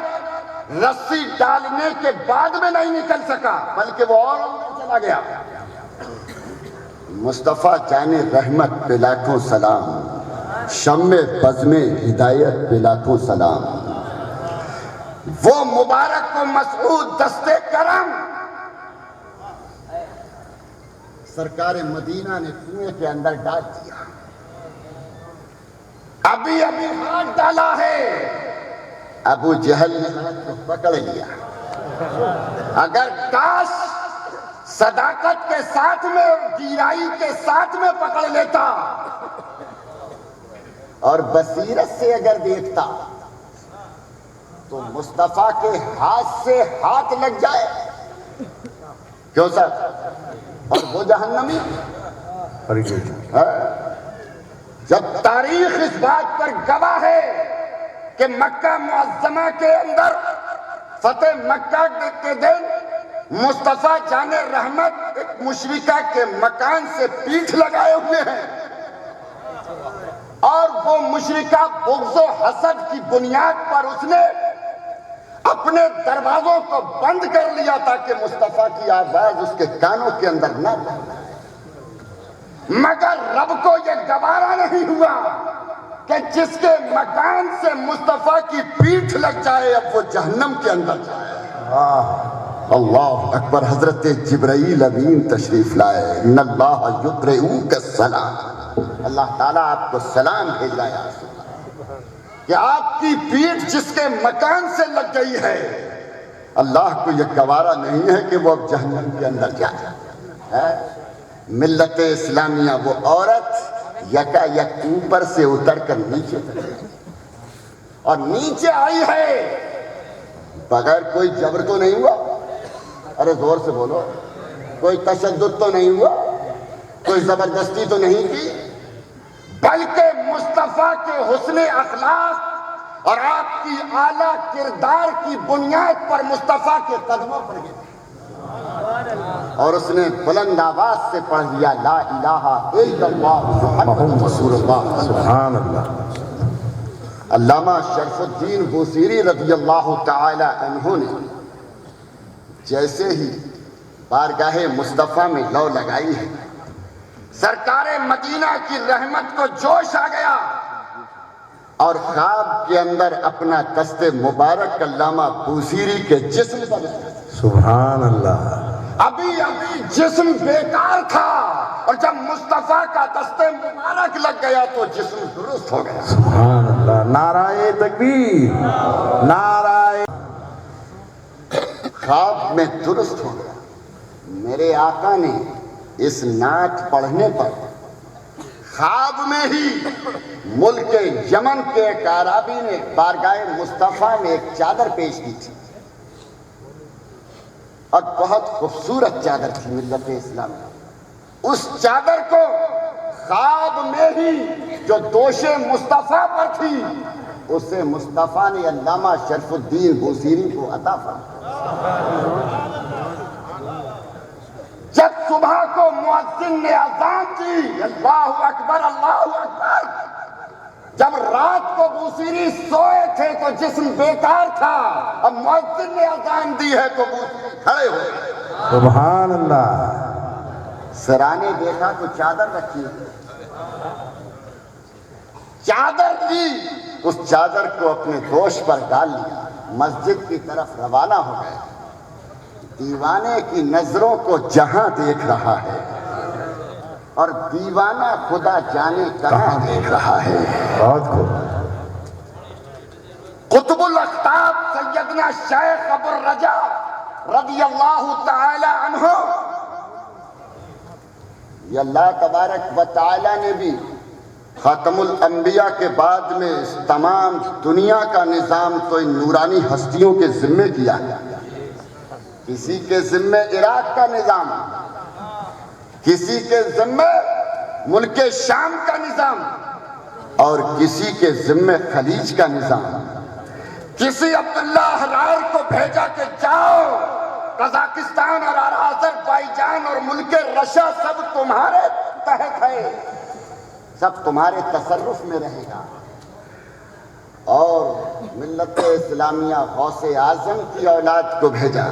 Speaker 1: رسی ڈالنے کے بعد میں نہیں نکل سکا بلکہ وہ اور اندر چلا گیا۔ مصطفیٰ جان رحمت پہ لاکھوں سلام، شمع بزم ہدایت پہ لاکھوں سلام، وہ مبارک و مسعود دستے کرم سرکار مدینہ نے کنویں کے اندر ڈال دیا۔ ابھی ابھی ہاتھ ڈالا ہے، ابو جہل نے ہاتھ کو پکڑ لیا۔ اگر کاش صداقت کے ساتھ میں، گہرائی کے ساتھ میں پکڑ لیتا اور بصیرت سے اگر دیکھتا تو مصطفیٰ کے ہاتھ سے ہاتھ لگ جائے، کیوں سر؟ اور وہ جہنمی جب تاریخ اس بات پر گواہ ہے کہ مکہ معظمہ کے اندر فتح مکہ کے دن مصطفیٰ جان رحمت ایک مشرکہ کے مکان سے پیٹھ لگائے ہوئے ہیں، اور وہ مشرکہ بغض و حسد کی بنیاد پر اس نے اپنے دروازوں کو بند کر لیا تاکہ مصطفیٰ کی آواز اس کے کانوں کے اندر نہ پہنچے۔ مگر رب کو یہ گوارا نہیں ہوا کہ جس کے مکان سے مصطفیٰ کی پیٹھ لگ جائے اب وہ جہنم کے اندر جائے۔ اللہ اکبر۔ حضرت جبرائیل امین تشریف لائے، ان اللہ یقرئوک السلام، اللہ تعالیٰ آپ کو سلام بھیج رہا ہے کہ آپ کی پیٹھ جس کے مکان سے لگ گئی ہے اللہ کو یہ گوارا نہیں ہے کہ وہ اب جہنم کے اندر جائے۔ ملت اسلامیہ وہ عورت یکا یک اوپر سے اتر کر نیچے اور نیچے آئی ہے بغیر کوئی جبر تو نہیں ہوا، ارے زور سے بولو، کوئی تشدد تو نہیں ہوا، کوئی زبردستی تو نہیں کی، بلکہ مصطفیٰ کے حسن اخلاق اور آپ کی اعلیٰ کردار کی بنیاد پر مصطفیٰ کے قدموں پر گئے اور اس نے بلند آواز سے پڑھ لیا لا الہ الا اللہ محمد رسول اللہ۔
Speaker 2: سبحان اللہ۔
Speaker 1: علامہ شرف الدین بوصیری رضی اللہ تعالی عنہ نے جیسے ہی بارگاہ مصطفیٰ میں لو لگائی ہے، سرکار مدینہ کی رحمت کو جوش آ گیا اور خواب کے اندر اپنا دست مبارک علامہ بوصیری کے جسم پر،
Speaker 2: سبحان اللہ۔
Speaker 1: ابھی ابھی جسم بیکار تھا اور جب مصطفیٰ کا دست مبارک لگ گیا تو جسم درست ہو گیا۔
Speaker 2: سبحان اللہ۔ نعرہ تکبیر، نعرہ۔
Speaker 1: خواب میں درست ہو گیا۔ میرے آقا نے اس نعت پڑھنے پر خواب میں ہی ملک یمن کے ایک اعرابی نے بارگاہ مصطفیٰ میں ایک چادر پیش کی تھی اور بہت خوبصورت چادر تھی ملت اسلام۔ اس چادر کو خواب میں ہی جو دوش مصطفیٰ پر تھی اسے مصطفیٰ نے علامہ شرف الدین بوصیری کو عطا فرمایا۔ جب صبح کو مؤذن نے اذان دی، اللہ اکبر اللہ اکبر، جب رات کو بوسیری سوئے تھے تو جسم بیکار تھا، اب مؤذن نے اذان دی ہے تو بوسیری کھڑے ہو گئے۔
Speaker 2: سبحان اللہ۔
Speaker 1: سرانے دیکھا تو چادر رکھی، چادر لی، اس چادر کو اپنے دوش پر ڈال لیا، مسجد کی طرف روانہ ہو گئے۔ دیوانے کی نظروں کو جہاں دیکھ رہا ہے اور دیوانہ خدا جانے کہاں دیکھ رہا ہے۔
Speaker 2: بہت خوب۔
Speaker 1: قطب الاقطاب سیدنا شیخ ابو الرجا رضی اللہ تعالی عنہ، یہ اللہ تبارک و تعالی نے بھی خاتم الانبیاء کے بعد میں اس تمام دنیا کا نظام تو ان نورانی ہستیوں کے ذمے کیا ہے۔ کسی کے ذمے عراق کا نظام، کسی کے ذمے ملک شام کا نظام، اور کسی کے ذمے خلیج کا نظام۔ کسی عبداللہ حرار کو بھیجا کہ جاؤ قزاقستان اور آذربائیجان اور ملک رشا سب تمہارے تحت ہے، سب تمہارے تصرف میں رہے گا۔ اور ملت اسلامیہ غوث اعظم کی اولاد کو بھیجا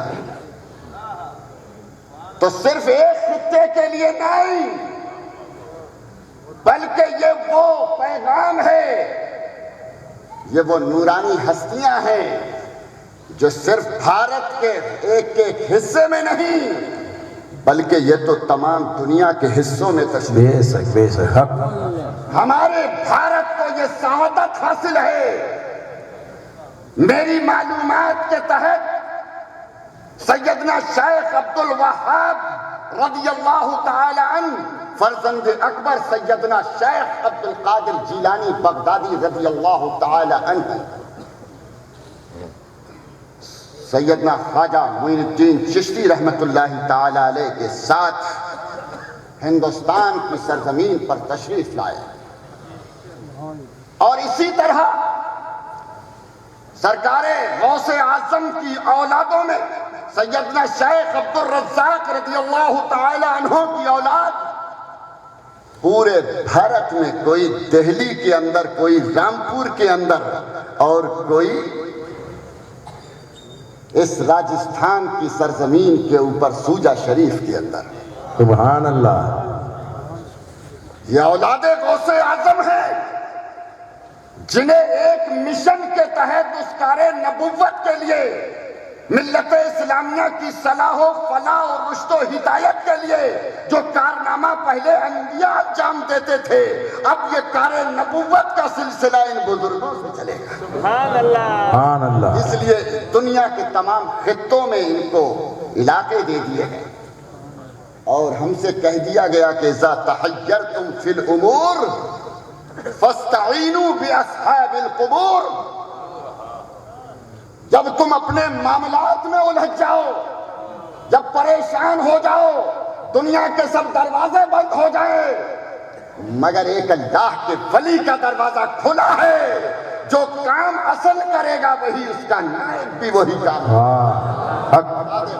Speaker 1: تو صرف ایک خطے کے لیے نہیں، بلکہ یہ وہ پیغام ہے، یہ وہ نورانی ہستیاں ہیں جو صرف بھارت کے ایک ایک حصے میں نہیں بلکہ یہ تو تمام دنیا کے حصوں میں تشریف۔
Speaker 2: بے شک بے شک، حق۔
Speaker 1: ہمارے بھارت کو یہ سعادت حاصل ہے۔ میری معلومات کے تحت سیدنا شیخ عبد الوہاب رضی اللہ تعالی عنہ فرزند اکبر سیدنا شیخ عبد القادر جیلانی بغدادی رضی اللہ تعالی عنہ، سیدنا خواجہ معین الدین چشتی رحمت اللہ تعالی علیہ کے ساتھ ہندوستان کی سرزمین پر تشریف لائے، اور اسی طرح سرکار غوث اعظم کی اولادوں میں سیدنا شیخ عبد الرزاق رضی اللہ تعالی عنہ کی اولاد پورے بھارت میں، کوئی دہلی کے اندر، کوئی رامپور کے اندر، اور کوئی اس راجستھان کی سرزمین کے اوپر سوجا شریف کے اندر۔
Speaker 2: سبحان اللہ۔
Speaker 1: یہ اولاد غوث اعظم ہیں جنہیں ایک مشن کے تحت اس کار نبوت کے لیے، ملت اسلامیہ کی صلاح و فلاح و رشد و ہدایت کے لیے جو کارنامہ پہلے انبیاء انجام دیتے تھے، اب یہ کار نبوت کا سلسلہ ان بزرگوں سے چلے گا۔
Speaker 2: سبحان اللہ۔ سبحان اللہ۔
Speaker 1: اس لیے دنیا کے تمام خطوں میں ان کو علاقے دے دیے گئے، اور ہم سے کہہ دیا گیا کہ اذا تحیرتم فی الامور فاستعینوا باصحاب القبور، جب تم اپنے معاملات میں الجھ جاؤ، جب پریشان ہو جاؤ، دنیا کے سب دروازے بند ہو جائیں، مگر ایک اللہ کے ولی کا دروازہ کھلا ہے، جو کام اصل کرے گا وہی اس کا نائب بھی وہی کام۔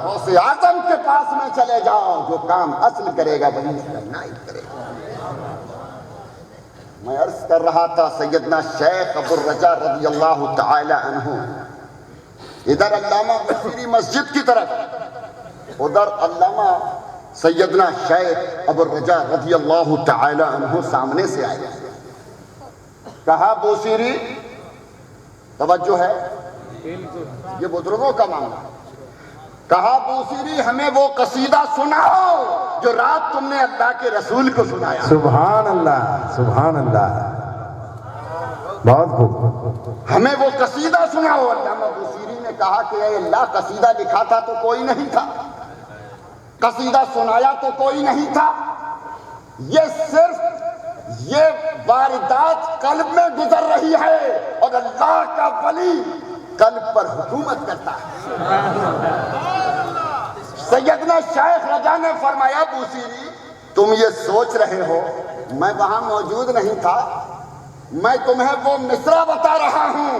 Speaker 1: غوث اعظم کے پاس میں چلے جاؤ، جو کام اصل کرے گا وہی اس کا نائب کرے گا۔ میں عرض کر رہا تھا سیدنا شیخ ابو الرجا رضی اللہ تعالی عنہ ادھر علامہ بصیری مسجد کی طرف، ادھر علامہ سیدنا شیخ ابو الرجا رضی اللہ تعالی عنہ سامنے سے آئے، کہا بوسیری، توجہ ہے، یہ بزرگوں کا معاملہ، کہا بوسیری ہمیں وہ قصیدہ سناؤ جو رات تم نے اللہ کے رسول کو سنایا۔
Speaker 2: سبحان اللہ۔ سبحان اللہ۔ بہت خوب۔
Speaker 1: ہمیں وہ قصیدہ سناؤ۔ علامہ بوسیری نے کہا کہ اے اللہ، قصیدہ لکھا تھا تو کوئی نہیں تھا، قصیدہ سنایا تو کوئی نہیں تھا، یہ صرف یہ واردات قلب میں گزر رہی ہے، اور اللہ کا ولی قلب پر حکومت کرتا ہے۔ سیدنا شیخ رجا نے فرمایا بوسیری تم یہ سوچ رہے ہو، میں وہاں موجود نہیں تھا، میں تمہیں وہ مصرع بتا رہا ہوں،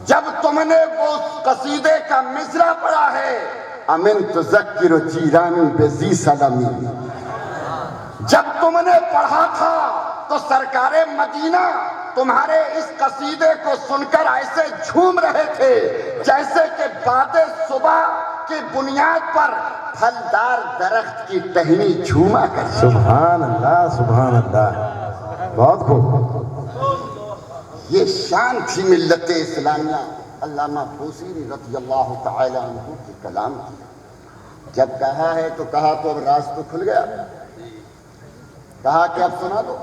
Speaker 1: جب تم نے وہ قصیدے کا مصرع پڑھا ہے امن تذکر جیرانی بزی سلمی. جب تم نے پڑھا تھا تو سرکار مدینہ تمہارے اس قصیدے کو سن کر ایسے جھوم رہے تھے جیسے کہ باد صبح کی بنیاد پر پھلدار درخت کی ٹہنی جھوما کر.
Speaker 2: سبحان اللہ سبحان اللہ. بہت خوب.
Speaker 1: یہ شان تھی ملت اسلامیہ. علامہ بوصیری رضی اللہ تعالی عنہ کی کلام تھی. جب کہا ہے تو کہا تو اب راز تو کھل گیا. کہا کہ اب سنا دو.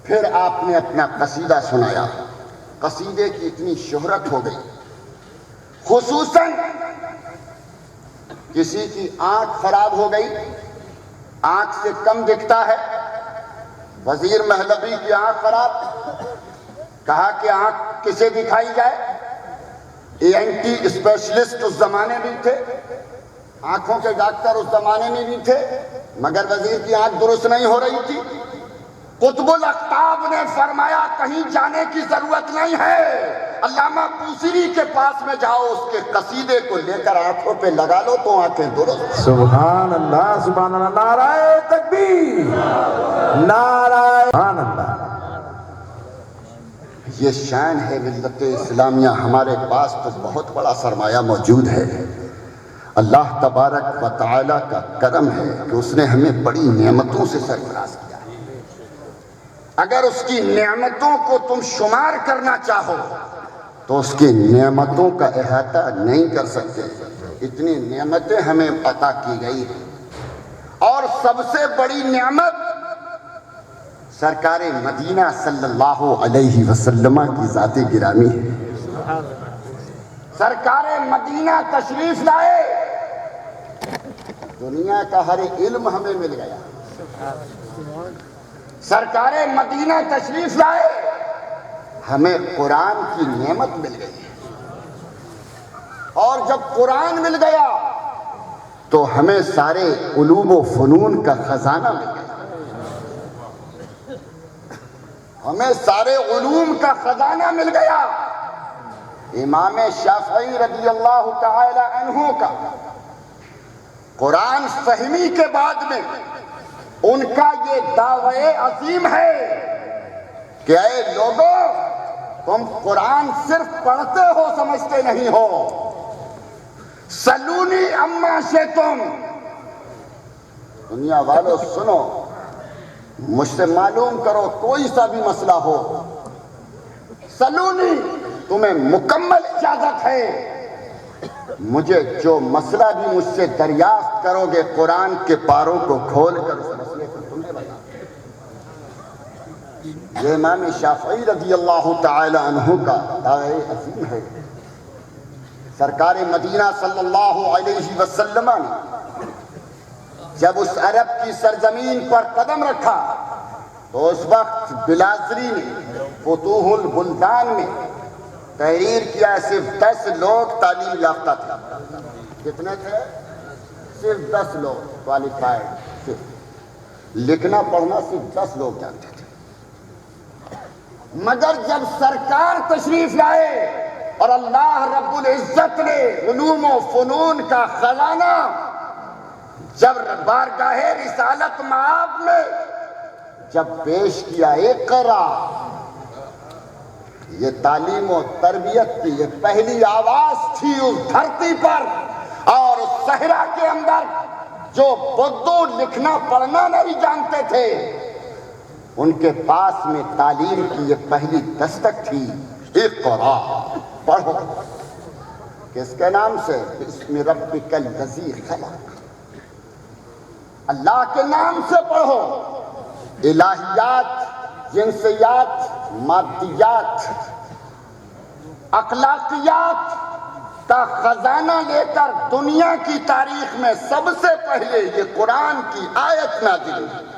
Speaker 1: پھر آپ نے اپنا قصیدہ سنایا. قصیدے کی اتنی شہرت ہو گئی, خصوصاً کسی کی آنکھ خراب ہو گئی, آنکھ سے کم دکھتا ہے. وزیر مہلوی کی آنکھ خراب, کہا کہ آنکھ کسے دکھائی جائے. ENT اسپیشلسٹ اس زمانے میں تھے, آنکھوں کے ڈاکٹر اس زمانے میں بھی تھے, مگر وزیر کی آنکھ درست نہیں ہو رہی تھی. قطب الاقطاب نے فرمایا کہیں جانے کی ضرورت نہیں ہے, علامہ بوصیری کے پاس میں جاؤ, اس کے قصیدے کو لے کر آنکھوں پہ لگا لو تو آنکھیں درست.
Speaker 2: سبحان اللہ سبحان اللہ. نعرہ تکبیر, نعرہ سبحان اللہ.
Speaker 1: یہ شان ہے ملت اسلامیہ. ہمارے پاس تو بہت بڑا سرمایہ موجود ہے. اللہ تبارک و تعالیٰ کا کرم ہے کہ اس نے ہمیں بڑی نعمتوں سے سرفراز کیا. اگر اس کی نعمتوں کو تم شمار کرنا چاہو تو اس کی نعمتوں کا احاطہ نہیں کر سکتے. اتنی نعمتیں ہمیں عطا کی گئی ہیں, اور سب سے بڑی نعمت سرکار مدینہ صلی اللہ علیہ وسلم کی ذات گرامی ہے. سرکار مدینہ تشریف لائے, دنیا کا ہر علم ہمیں مل گیا. سرکار مدینہ تشریف لائے, ہمیں قرآن کی نعمت مل گئی. اور جب قرآن مل گیا تو ہمیں سارے علوم و فنون کا خزانہ مل گیا. ہمیں سارے علوم کا خزانہ مل گیا. امام شافعی رضی اللہ تعالی عنہ کا قرآن فہمی کے بعد میں ان کا یہ دعوی عظیم ہے کہ اے لوگوں, تم قرآن صرف پڑھتے ہو سمجھتے نہیں ہو. سلونی اما شئتم, دنیا والو سنو, مجھ سے معلوم کرو کوئی سا بھی مسئلہ ہو. سلونی, تمہیں مکمل اجازت ہے. مجھے جو مسئلہ بھی مجھ سے دریافت کرو گے, قرآن کے پاروں کو کھول کر اس مسئلے کو تمہیں بتا. یہ امام شافعی رضی اللہ تعالی عنہ کا دعوی عظیم ہے. سرکار مدینہ صلی اللہ علیہ وسلم نے جب اس عرب کی سرزمین پر قدم رکھا تو اس وقت بلازری نے فتوح البلدان میں تحریر کیا. صرف 10 لوگ تعلیم یافتہ تھے. کتنے تھے؟ صرف 10 لوگ کوالیفائڈ. لکھنا پڑھنا صرف 10 لوگ جانتے تھے. مگر جب سرکار تشریف لائے اور اللہ رب العزت نے علوم و فنون کا خزانہ جب بارگاہ رسالت مآب میں جب پیش کیا, اقرا, یہ تعلیم و تربیت کی یہ پہلی آواز تھی اس دھرتی پر. اور اس صحرا کے اندر جو بدو لکھنا پڑھنا نہیں جانتے تھے, ان کے پاس میں تعلیم کی یہ پہلی دستک تھی. اقرا, پڑھو. کس کے نام سے؟ بسم ربک الذی خلق, اللہ کے نام سے پڑھو. الہیات, جنسیات, مادیات, اخلاقیات کا خزانہ لے کر دنیا کی تاریخ میں سب سے پہلے یہ قرآن کی آیت نازل ہوئی.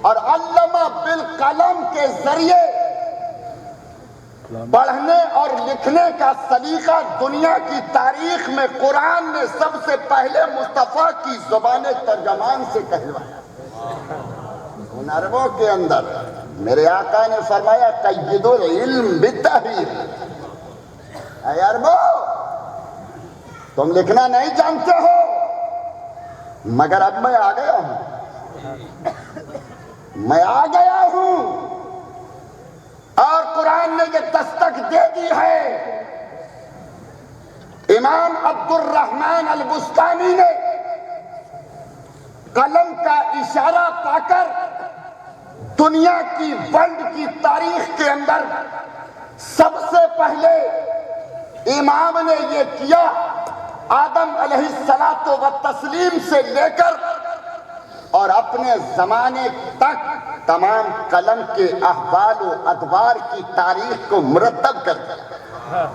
Speaker 1: اور علامہ بالقلم کے ذریعے پڑھنے اور لکھنے کا سلیقہ دنیا کی تاریخ میں قرآن نے سب سے پہلے مصطفیٰ کی زبان ترجمان سے کہلوایا. ان عربوں کے اندر میرے آقا نے فرمایا قید العلم بالتحریر, اے عربو تم لکھنا نہیں جانتے ہو، مگر اب میں آ گیا ہوں، میں آ گیا ہوں، اور قرآن نے یہ دستک دے دی ہے۔ امام عبد الرحمن البستانی نے قلم کا اشارہ پا کر دنیا کی ورلڈ کی تاریخ کے اندر سب سے پہلے امام نے یہ کیا، آدم علیہ الصلاۃ والتسلیم سے لے کر اور اپنے زمانے تک تمام قلم کے احوال و ادوار کی تاریخ کو مرتب کر دیا۔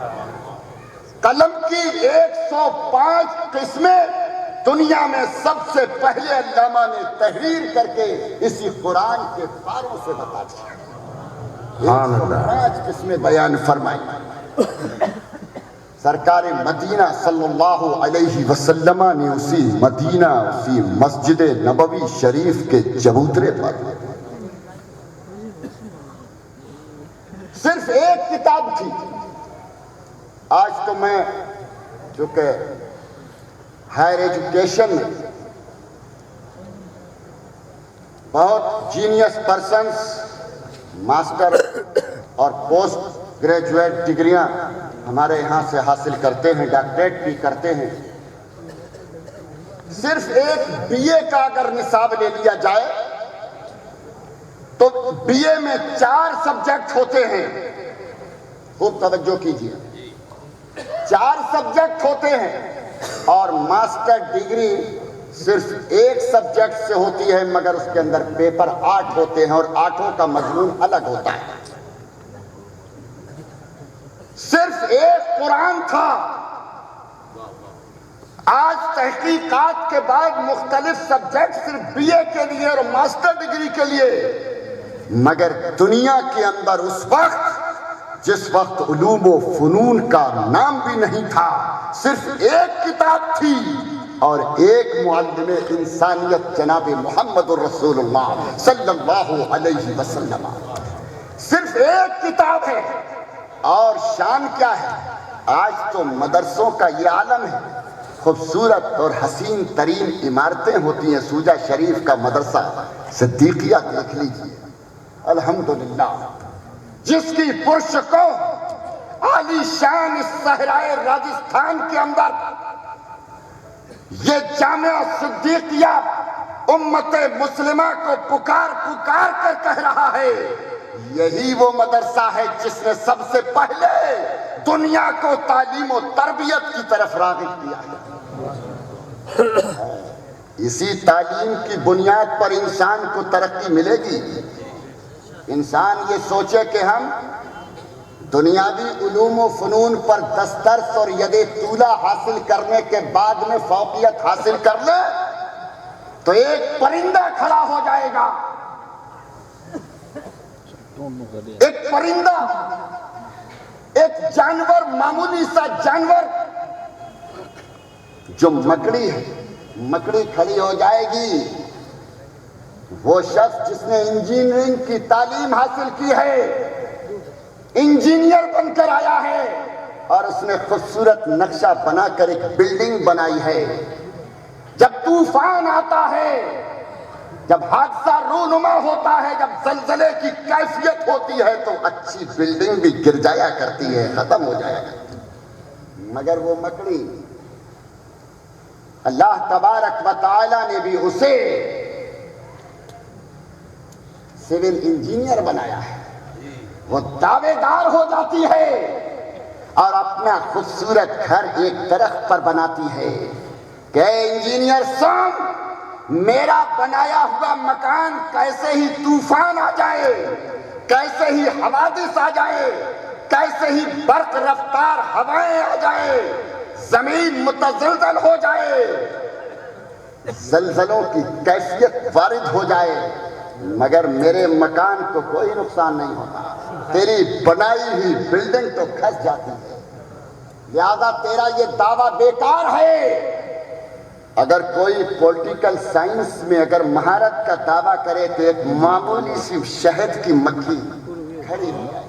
Speaker 1: قلم کی 105 قسمیں دنیا میں سب سے پہلے علامہ نے تحریر کر کے اسی قرآن کے پاروں سے بتا دیا۔ 105 قسمیں بیان فرمائی۔ سرکار مدینہ صلی اللہ علیہ وسلم نے اسی مدینہ، اسی مسجد نبوی شریف کے چبوترے پر صرف ایک کتاب تھی۔ آج تو میں چونکہ ہائر ایجوکیشن میں بہت جینیس پرسنز ماسٹر اور پوسٹ گریجویٹ ڈگریاں ہمارے یہاں سے حاصل کرتے ہیں، ڈاکٹریٹ بھی کرتے ہیں۔ صرف ایک بی اے کا اگر نصاب لے لیا جائے تو بی اے میں 4 سبجیکٹ ہوتے ہیں، خوب توجہ کیجیے، 4 سبجیکٹ ہوتے ہیں، اور ماسٹر ڈگری صرف ایک سبجیکٹ سے ہوتی ہے، مگر اس کے اندر پیپر 8 ہوتے ہیں اور 8 کا مضمون الگ ہوتا ہے۔ صرف ایک قرآن تھا۔ آج تحقیقات کے بعد مختلف سبجیکٹ صرف بی اے کے لیے اور ماسٹر ڈگری کے لیے، مگر دنیا کے اندر اس وقت جس وقت علوم و فنون کا نام بھی نہیں تھا، صرف ایک کتاب تھی اور ایک معلم انسانیت جناب محمد الرسول اللہ صلی اللہ علیہ وسلم، صرف ایک کتاب ہے۔ اور شان کیا ہے، آج تو مدرسوں کا یہ عالم ہے، خوبصورت اور حسین ترین عمارتیں ہوتی ہیں۔ سوجا شریف کا مدرسہ صدیقیہ دیکھ لیجیے، الحمدللہ، جس کی پرشکو عالی شان اس صحرائے راجستھان کے اندر یہ جامعہ صدیقیہ امت مسلمہ کو پکار پکار کر کہہ رہا ہے، یہی وہ مدرسہ ہے جس نے سب سے پہلے دنیا کو تعلیم و تربیت کی طرف راغب کیا ہے۔ اسی تعلیم کی بنیاد پر انسان کو ترقی ملے گی۔ انسان یہ سوچے کہ ہم دنیاوی علوم و فنون پر دسترس اور ید طولہ حاصل کرنے کے بعد میں فوقیت حاصل کر لے تو ایک پرندہ کھڑا ہو جائے گا، ایک پرندہ، ایک جانور، معمولی سا جانور جو مکڑی ہے، مکڑی کھڑی ہو جائے گی۔ وہ شخص جس نے انجینئرنگ کی تعلیم حاصل کی ہے، انجینئر بن کر آیا ہے اور اس نے خوبصورت نقشہ بنا کر ایک بلڈنگ بنائی ہے، جب طوفان آتا ہے، جب حادثہ رونما ہوتا ہے، جب زلزلے کی کیفیت ہوتی ہے تو اچھی بلڈنگ بھی گر جایا کرتی ہے، ختم ہو جایا کرتی ہے۔ مگر وہ مکڑی، اللہ تبارک و تعالی نے بھی اسے سول انجینئر بنایا ہے۔ وہ دعوے دار ہو جاتی ہے اور اپنا خوبصورت گھر ایک درخت پر بناتی ہے کہ انجینئر سن، میرا بنایا ہوا مکان کیسے ہی طوفان آ جائے، کیسے ہی حوادث آ جائے، کیسے ہی برق رفتار ہوائیں آ جائے، زمین متزلزل ہو جائے، زلزلوں کی کیفیت وارد ہو جائے، مگر میرے مکان کو کوئی نقصان نہیں ہوتا، تیری بنائی ہوئی بلڈنگ تو کھس جاتی ہے، لہذا تیرا یہ دعویٰ بیکار ہے۔ اگر کوئی پولیٹیکل سائنس میں اگر مہارت کا دعویٰ کرے تو ایک معمولی سی شہد کی مکھی کھڑی ہو جائے،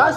Speaker 1: 10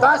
Speaker 1: 10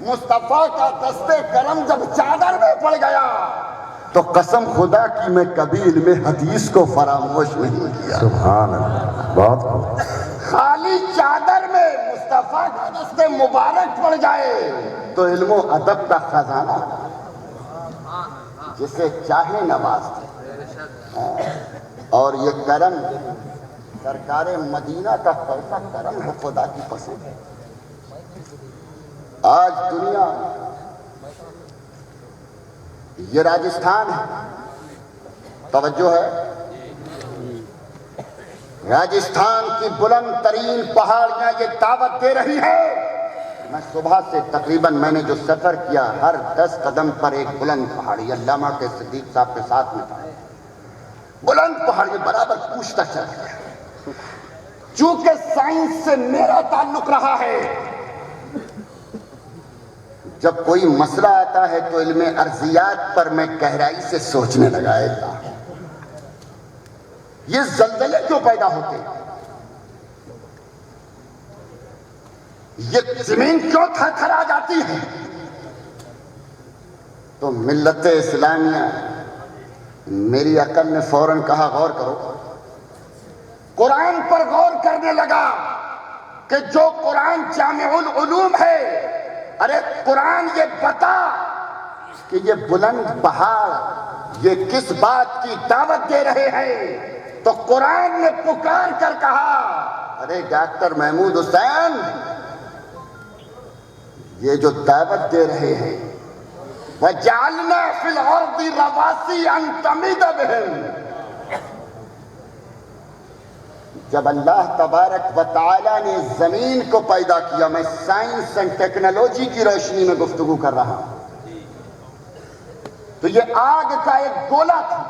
Speaker 1: مصطفیٰ کا دست کرم جب چادر میں پڑ گیا تو قسم خدا کی میں کبھی علم حدیث کو فراموش نہیں کیا.
Speaker 2: سبحان اللہ. بہت خوب.
Speaker 1: خالی چادر میں مصطفیٰ کا دست مبارک پڑ جائے تو علم و ادب کا خزانہ جسے چاہے نواز دے. اور یہ کرم سرکار مدینہ کا کیسا کرم ہے خدا کی پسند ہے. آج دنیا یہ راجستھان ہے, توجہ ہے, راجستھان کی بلند ترین پہاڑیاں یہ دعوت دے رہی ہے. میں صبح سے تقریباً میں نے جو سفر کیا ہر 10 قدم پر ایک بلند پہاڑی, علامہ کے صدیق صاحب کے ساتھ میں تھا, بلند پہاڑی برابر پوچھتا چل گیا. چونکہ سائنس سے میرا تعلق رہا ہے, جب کوئی مسئلہ آتا ہے تو علم ارضیات پر میں گہرائی سے سوچنے لگا تھا. یہ زلزلے کیوں پیدا ہوتے, یہ زمین کیوں تھر تھرا جاتی ہے؟ تو ملت اسلامیہ میری عقل نے فوراً کہا غور کرو. قرآن پر غور کرنے لگا کہ جو قرآن جامع العلوم ہے, ارے قرآن یہ بتا کہ یہ بلند پہاڑ یہ کس بات کی دعوت دے رہے ہیں. تو قرآن نے پکار کر کہا, ارے ڈاکٹر محمود حسین, یہ جو دعوت دے رہے ہیں وَجَعَلْنَا فِي الْأَرْضِ رَوَاسِيَ أَن تَمِيدَ بِهِمْ. جب اللہ تبارک و تعالیٰ نے زمین کو پیدا کیا, میں سائنس اینڈ ٹیکنالوجی کی روشنی میں گفتگو کر رہا ہوں, تو یہ آگ کا ایک گولا تھا.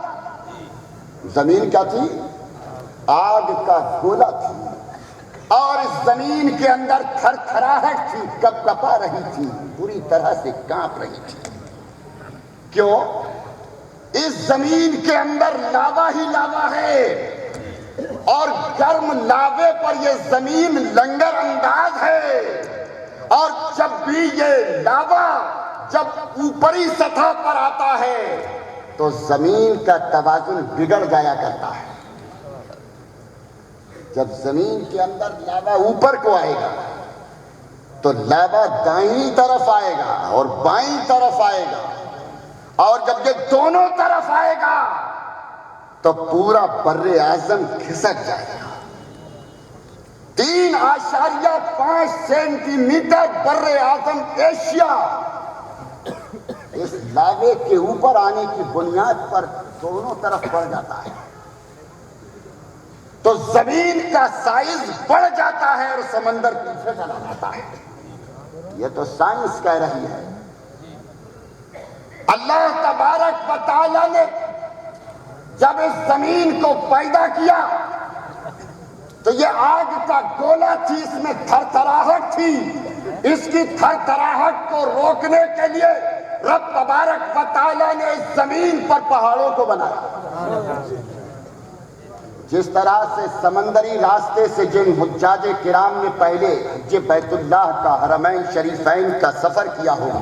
Speaker 1: زمین کیا تھی؟ آگ کا گولا تھی. اور اس زمین کے اندر تھر تھراہٹ تھی, کپ کپا رہی تھی, پوری طرح سے کانپ رہی تھی. کیوں؟ اس زمین کے اندر لاوا ہی لاوا ہے, اور گرم لاوے پر یہ زمین لنگر انداز ہے. اور جب بھی یہ لاوا جب اوپری سطح پر آتا ہے تو زمین کا توازن بگڑ جایا کرتا ہے. جب زمین کے اندر لاوا اوپر کو آئے گا تو لاوا دائیں طرف آئے گا اور بائیں طرف آئے گا, اور جب یہ دونوں طرف آئے گا تو پورا بر اعظم کھسک جائے گا. 3.5 سینٹی میٹر بر اعظم ایشیا اس لاوے کے اوپر آنے کی بنیاد پر دونوں طرف بڑھ جاتا ہے. تو زمین کا سائز بڑھ جاتا ہے اور سمندر پیچھے چلا جاتا ہے. یہ تو سائنس کہہ رہی ہے. اللہ تبارک و تعالی نے جب اس زمین کو پیدا کیا تو یہ آگ کا گولا تھی, اس میں تھر تھراہٹ تھی. اس کی تھر تھراہٹ کو روکنے کے لیے رب تبارک و تعالی نے اس زمین پر پہاڑوں کو بنایا. جس طرح سے سمندری راستے سے جن حجاج کرام نے پہلے حج بیت اللہ کا حرمین شریفین کا سفر کیا ہوگا,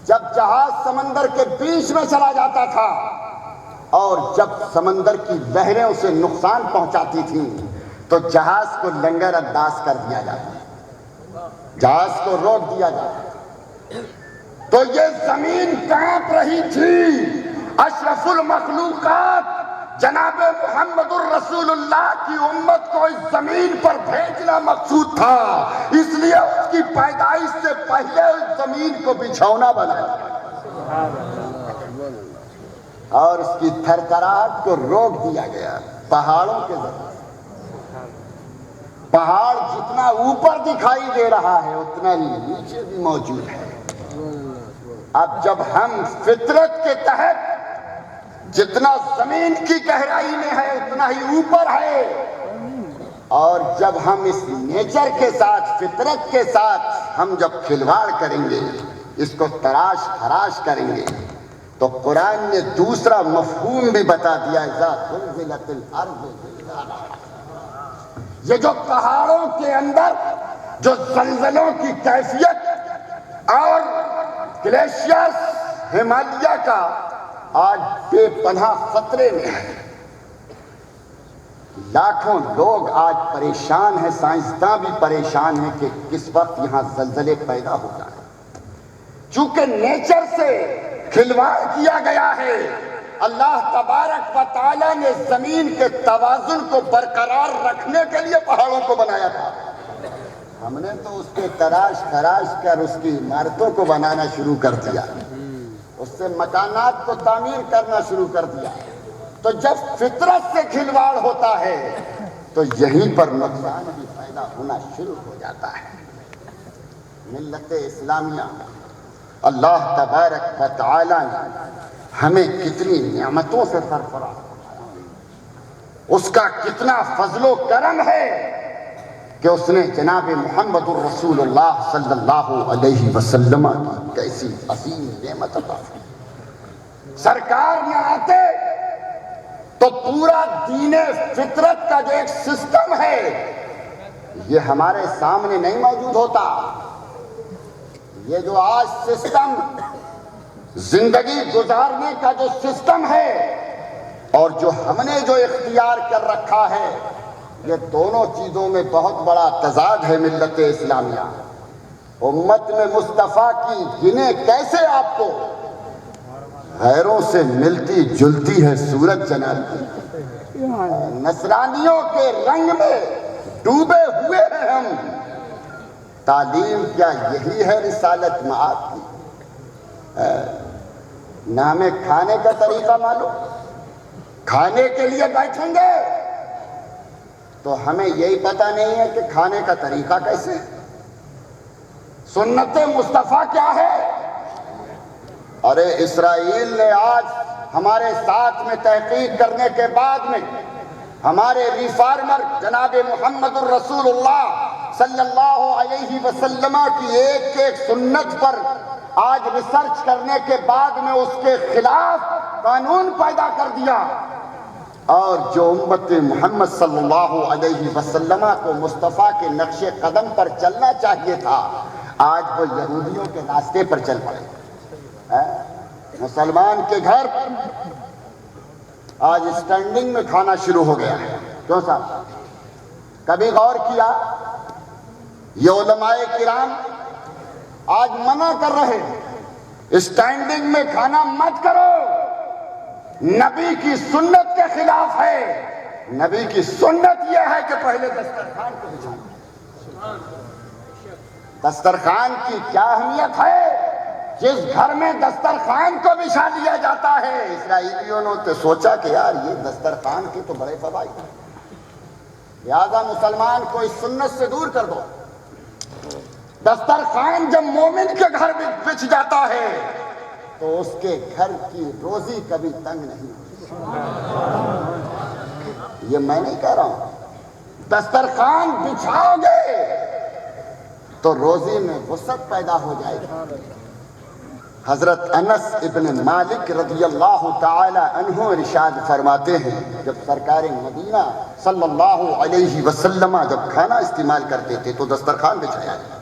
Speaker 1: جب جہاز سمندر کے بیچ میں چلا جاتا تھا اور جب سمندر کی لہریں اسے نقصان پہنچاتی تھیں تو جہاز کو لنگر انداز کر دیا جاتا, جہاز کو روک دیا جاتا. تو یہ زمین کانپ رہی تھی. اشرف المخلوقات جناب محمد الرسول اللہ کی امت کو اس زمین پر بھیجنا مقصود تھا, اس لیے اس کی پیدائش سے پہلے اس زمین کو بچھونا بنایا اور اس کی تھرتھراہٹ کو روک دیا گیا پہاڑوں کے ذریعے. پہاڑ جتنا اوپر دکھائی دے رہا ہے اتنا ہی نیچے بھی موجود ہے. اب جب ہم فطرت کے تحت جتنا زمین کی گہرائی میں ہے اتنا ہی اوپر ہے, اور جب ہم اس نیچر کے ساتھ فطرت کے ساتھ ہم جب کھلواڑ کریں گے, اس کو تراش خراش کریں گے, تو قرآن نے دوسرا مفہوم بھی بتا دیا, اذا زلزلت الارض زلزالہا. یہ جو پہاڑوں کے اندر جو زلزلوں کی کیفیت اور گلیشیئرز ہمالیہ کا آج بے پناہ خطرے میں ہے. لاکھوں لوگ آج پریشان ہیں، سائنسداں بھی پریشان ہیں کہ کس وقت یہاں زلزلے پیدا ہو جائیں. چونکہ نیچر سے کھلواڑ کیا گیا ہے. اللہ تبارک و تعالیٰ نے زمین کے توازن کو برقرار رکھنے کے لیے پہاڑوں کو بنایا تھا. ہم نے تو اس کے تراش خراش کر اس کی عمارتوں کو بنانا شروع کر دیا، اس سے مکانات کو تعمیر کرنا شروع کر دیا. تو جب فطرت سے کھلواڑ ہوتا ہے تو یہیں پر نقصان بھی پیدا ہونا شروع ہو جاتا ہے. ملت اسلامیہ، اللہ تبارک و تعالیٰ نے ہمیں کتنی نعمتوں سے سرفراز فرمایا، اس کا کتنا فضل و کرم ہے کہ اس نے جناب محمد الرسول اللہ صلی اللہ علیہ وسلم کی کیسی عظیم نعمت عطا فرمائی. سرکار نہ آتے تو پورا دین فطرت کا جو ایک سسٹم ہے یہ ہمارے سامنے نہیں موجود ہوتا. یہ جو آج سسٹم زندگی گزارنے کا جو سسٹم ہے اور جو ہم نے جو اختیار کر رکھا ہے، یہ دونوں چیزوں میں بہت بڑا تضاد ہے. ملت اسلامیہ، امت میں مصطفیٰ کی گنے کیسے آپ کو غیروں سے ملتی جلتی ہے صورت جناب کی. نصرانیوں کے رنگ میں ڈوبے ہوئے ہیں ہم. تعلیم کیا یہی ہے رسالت مآب کی؟ نہ ہمیں کھانے کا طریقہ معلوم. کھانے کے لیے بیٹھیں گے تو ہمیں یہی پتہ نہیں ہے کہ کھانے کا طریقہ کیسے. سنت مصطفیٰ کیا ہے؟ ارے اسرائیل نے آج ہمارے ساتھ میں تحقیق کرنے کے بعد میں ہمارے ریفارمر جناب محمد الرسول اللہ صلی اللہ علیہ وسلم کی ایک ایک سنت پر آج ریسرچ کرنے کے بعد میں اس کے خلاف قانون پیدا کر دیا. اور جو امت محمد صلی اللہ علیہ وسلم کو مصطفیٰ کے نقش قدم پر چلنا چاہیے تھا، آج وہ یہودیوں کے راستے پر چل پڑے. مسلمان کے گھر آج اسٹینڈنگ میں کھانا شروع ہو گیا ہے. کیوں صاحب؟ کبھی غور کیا؟ یہ علماء کرام آج منع کر رہے ہیں اسٹینڈنگ میں کھانا مت کرو. نبی کی سنت کے خلاف ہے. نبی کی سنت یہ ہے کہ پہلے دسترخوان کو بچھانا. دسترخوان کی کیا اہمیت ہے؟ جس گھر میں دسترخوان کو بچھا دیا جاتا ہے، اسرائیلیوں نے تو سوچا کہ یار یہ دسترخوان کے تو بڑے فوائد ہیں، لہذا مسلمان کو اس سنت سے دور کر دو. دسترخوان جب مومن کے گھر میں بچھ جاتا ہے تو اس کے گھر کی روزی کبھی تنگ نہیں ہوتی. یہ میں نہیں کہہ رہا ہوں. دسترخوان بچھاؤ گے تو روزی میں وسعت پیدا ہو جائے گی. حضرت انس ابن مالک رضی اللہ تعالی عنہ ارشاد فرماتے ہیں، جب سرکار مدینہ صلی اللہ علیہ وسلم جب کھانا استعمال کرتے تھے تو دسترخوان بچھایا جائے،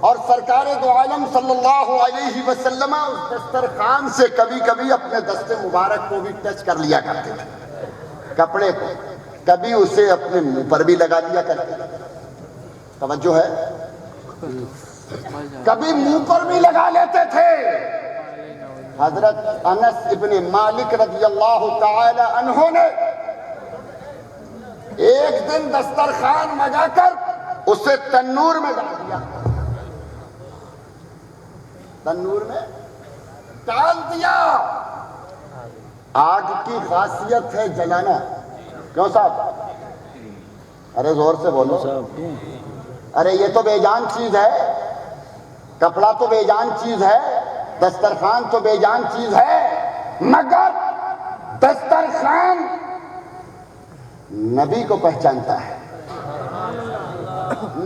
Speaker 1: اور سرکار دو عالم صلی اللہ علیہ وسلم اس دسترخوان سے کبھی کبھی اپنے دست مبارک کو بھی ٹچ کر لیا کرتے تھے، کپڑے کو، کبھی اسے اپنے منہ پر بھی لگا لیا کرتے تھے. توجہ ہے؟ کبھی منہ پر بھی لگا لیتے تھے. حضرت انس ابن مالک رضی اللہ تعالی عنہ نے ایک دن دسترخوان مگا کر اسے تنور میں ڈال دیا. تنور میں ڈال دیا. آگ کی خاصیت ہے جلانا. کیوں صاحب؟ ارے زور سے بولو. ارے یہ تو بے جان چیز ہے. کپڑا تو بے جان چیز ہے، دسترخوان تو بے جان چیز ہے، مگر دسترخوان نبی کو پہچانتا ہے.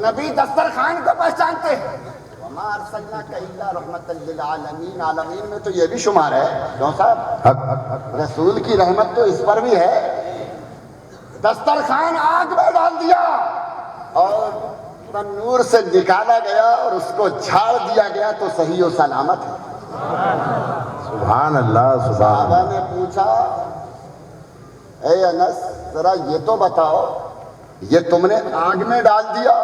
Speaker 1: نبی دسترخوان کو پہچانتے ہیں. وَمَا أَرْسَلْنَاكَ إِلَّا رَحْمَةً لِّلْعَالَمِينَ، عالمین میں تو یہ بھی شمار ہے. کیوں صاحب؟ رسول کی رحمت تو اس پر بھی ہے. دسترخوان آگ میں ڈال دیا اور تنور سے نکالا گیا اور اس کو جھاڑ دیا گیا تو صحیح و سلامت ہے.
Speaker 2: سبحان اللہ سبحان
Speaker 1: صحابہ
Speaker 2: اللہ.
Speaker 1: نے پوچھا اے انس ذرا یہ تو بتاؤ یہ تم نے آگ میں ڈال دیا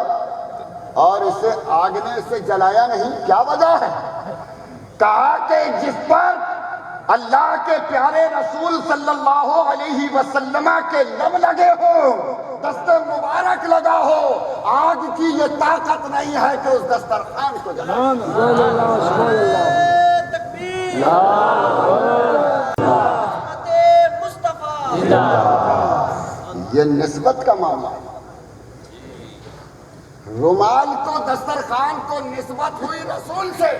Speaker 1: اور اسے آگ نے اسے جلایا نہیں, کیا وجہ ہے؟ کہا کہ جس پر اللہ کے پیارے رسول صلی اللہ علیہ وسلم کے لب لگے ہو, دست مبارک لگا ہو, آگ کی یہ طاقت نہیں ہے کہ اس دسترخوان کو جلائے. یہ نسبت کا معاملہ ہے. رومال کو دسترخوان کو نسبت ہوئی رسول سے.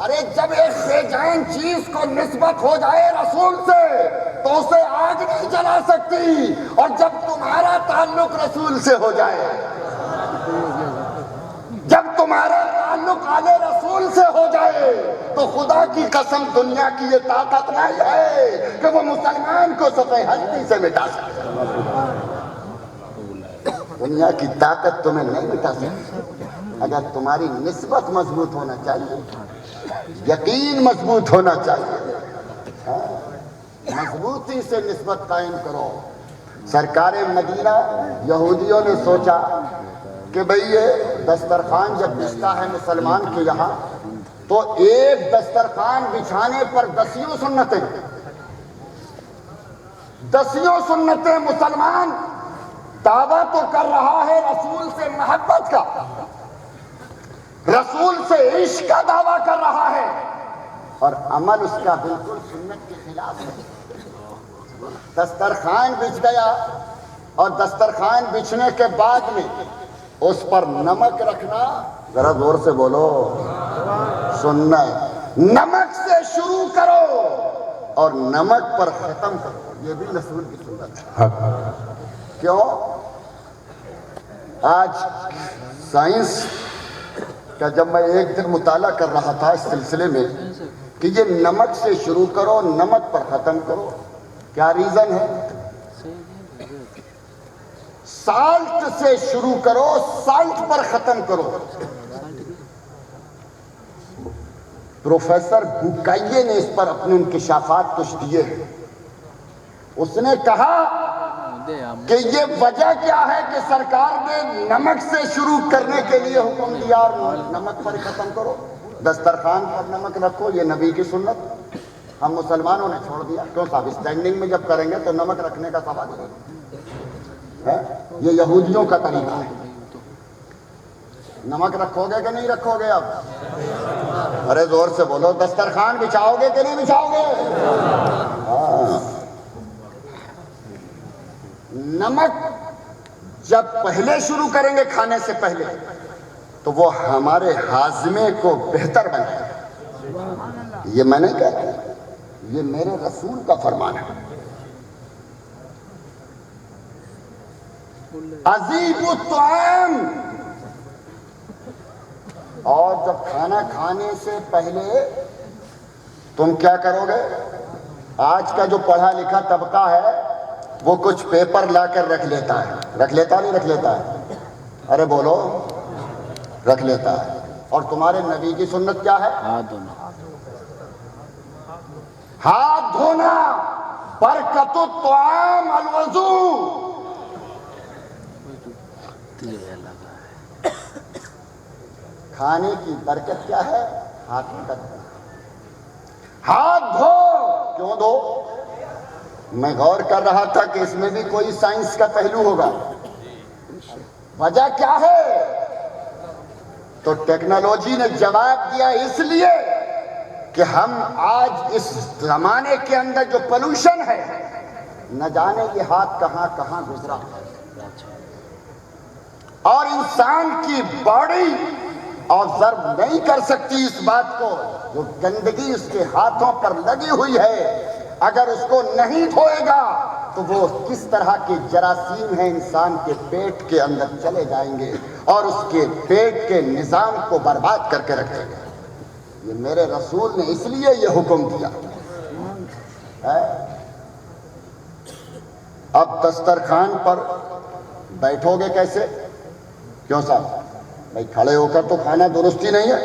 Speaker 1: ارے جب ایک بے جان چیز کو نسبت ہو جائے رسول سے تو اسے آگ نہیں جلا سکتی, اور جب تمہارا تعلق رسول سے ہو جائے, جب تمہارا تعلق آل رسول سے ہو جائے تو خدا کی قسم دنیا کی یہ طاقت نہیں ہے کہ وہ مسلمان کو صفحہ ہستی سے مٹا سکے. دنیا کی طاقت تمہیں نہیں مٹا سکتی. اگر تمہاری نسبت مضبوط ہونا چاہیے, یقین مضبوط ہونا چاہیے, مضبوطی سے نسبت قائم کرو. سرکار مدینہ یہودیوں نے سوچا کہ بھئی یہ دسترخوان جب بچھتا ہے مسلمان کے یہاں تو ایک دسترخوان بچھانے پر دسیوں سنتیں مسلمان دعویٰ تو کر رہا ہے رسول سے محبت کا, رسول سے عشق کا دعویٰ کر رہا ہے, اور عمل اس کا بالکل سنت کے خلاف ہے. دسترخوان بچھ گیا اور دسترخوان بچھنے کے بعد میں اس پر نمک رکھنا, ذرا زور سے بولو, سننا ہے. نمک سے شروع کرو اور نمک پر ختم کرو, یہ بھی رسول کی سنت ہے. کیوں؟ آج سائنس کا جب میں ایک دن مطالعہ کر رہا تھا اس سلسلے میں کہ یہ نمک سے شروع کرو نمک پر ختم کرو, کیا ریزن ہے؟ سالٹ سے شروع کرو سالٹ پر ختم کرو. پروفیسر بوکائیے نے اس پر اپنے انکشافات کچھ دیے. اس نے کہا کہ یہ وجہ کیا ہے کہ سرکار نے نمک سے شروع کرنے کے لیے حکم دیا اور نمک پر ختم کرو. دسترخوان پر نمک رکھو, یہ نبی کی سنت, ہم مسلمانوں نے چھوڑ دیا. کیوں صاحب؟ اسٹینڈنگ میں جب کریں گے تو نمک رکھنے کا سوال ہے. یہ یہودیوں کا طریقہ ہے. نمک رکھو گے کہ نہیں رکھو گے؟ اب ارے زور سے بولو, دسترخوان بچھاؤ گے کہ نہیں بچھاؤ گے؟ نمک جب پہلے شروع کریں گے کھانے سے پہلے تو وہ ہمارے ہاضمے کو بہتر بنائے. یہ میں نہیں کہتا, یہ میرے رسول کا فرمان ہے. عذیب الطعام, اور جب کھانا کھانے سے پہلے تم کیا کرو گے؟ آج کا جو پڑھا لکھا طبقہ ہے وہ کچھ پیپر لا کر رکھ لیتا ہے. رکھ لیتا نہیں رکھ لیتا ہے؟ ارے بولو, رکھ لیتا ہے. اور تمہارے نبی کی سنت کیا ہے؟ ہاتھ دھونا. برکت الطعام الوضو. کھانے کی برکت کیا ہے؟ ہاتھ دھونا. ہاتھ دھو. کیوں دھو؟ میں غور کر رہا تھا کہ اس میں بھی کوئی سائنس کا پہلو ہوگا. وجہ کیا ہے؟ تو ٹیکنالوجی نے جواب دیا اس لیے کہ ہم آج اس زمانے کے اندر جو پولوشن ہے نہ جانے یہ ہاتھ کہاں کہاں گزرا, اور انسان کی باڈی آبزرو نہیں کر سکتی اس بات کو. جو گندگی اس کے ہاتھوں پر لگی ہوئی ہے اگر اس کو نہیں دھوئے گا تو وہ کس طرح کے جراثیم ہیں انسان کے پیٹ کے اندر چلے جائیں گے اور اس کے پیٹ کے نظام کو برباد کر کے رکھیں گے. یہ میرے رسول نے اس لیے یہ حکم دیا. اب دسترخوان پر بیٹھو گے کیسے؟ کیوں صاحب؟ بھائی کھڑے ہو کر تو کھانا درست ہی نہیں ہے.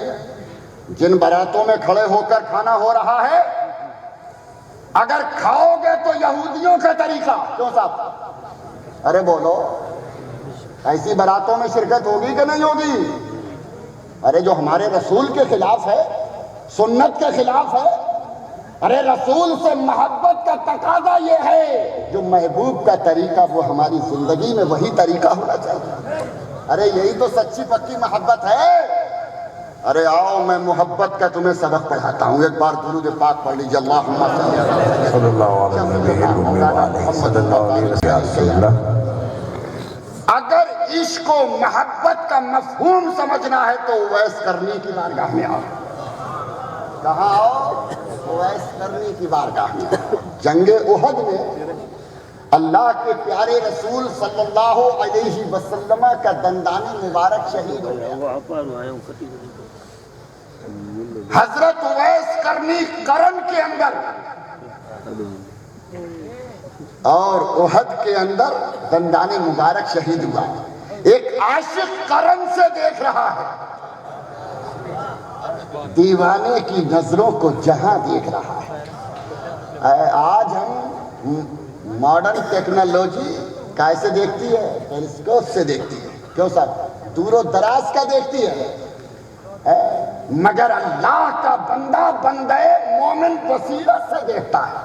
Speaker 1: جن براتوں میں کھڑے ہو کر کھانا ہو رہا ہے اگر کھاؤ گے تو یہودیوں کا طریقہ. کیوں صاحب؟ ارے بولو، ایسی براتوں میں شرکت ہوگی کہ نہیں ہوگی؟ ارے جو ہمارے رسول کے خلاف ہے، سنت کے خلاف ہے. ارے رسول سے محبت کا تقاضا یہ ہے جو محبوب کا طریقہ وہ ہماری زندگی میں وہی طریقہ ہونا چاہیے. ارے یہی تو سچی پکی محبت ہے. ارے آؤ میں محبت کا تمہیں سبق پڑھاتا ہوں. ایک بار درود پاک پڑھ لیجیے. اللہم
Speaker 2: صلی اللہ علیہ وسلم.
Speaker 1: اگر عشق و محبت کا مفہوم سمجھنا ہے تو اویس کرنی کی بارگاہ میں آؤ. کہاں آؤ؟ اویس کرنی کی بارگاہ میں آؤ. جنگ احد میں اللہ کے پیارے رسول صلی اللہ علیہ وسلم کا دندان مبارک شہید ہو گیا. حضرت اویس کرنی کرن کے اندر اور احد کے اندر دندان مبارک شہید ہوا. ایک عاشق کرن سے دیکھ رہا ہے، دیوانے کی نظروں کو جہاں دیکھ رہا ہے. آج ہم ماڈرن ٹیکنالوجی کیسے دیکھتی ہے؟ ٹیلیسکوپ سے دیکھتی ہے. کیوں صاحب؟ دور و دراز کا دیکھتی ہے. مگر اللہ کا بندہ بندے مومن بصیرت سے دیکھتا ہے.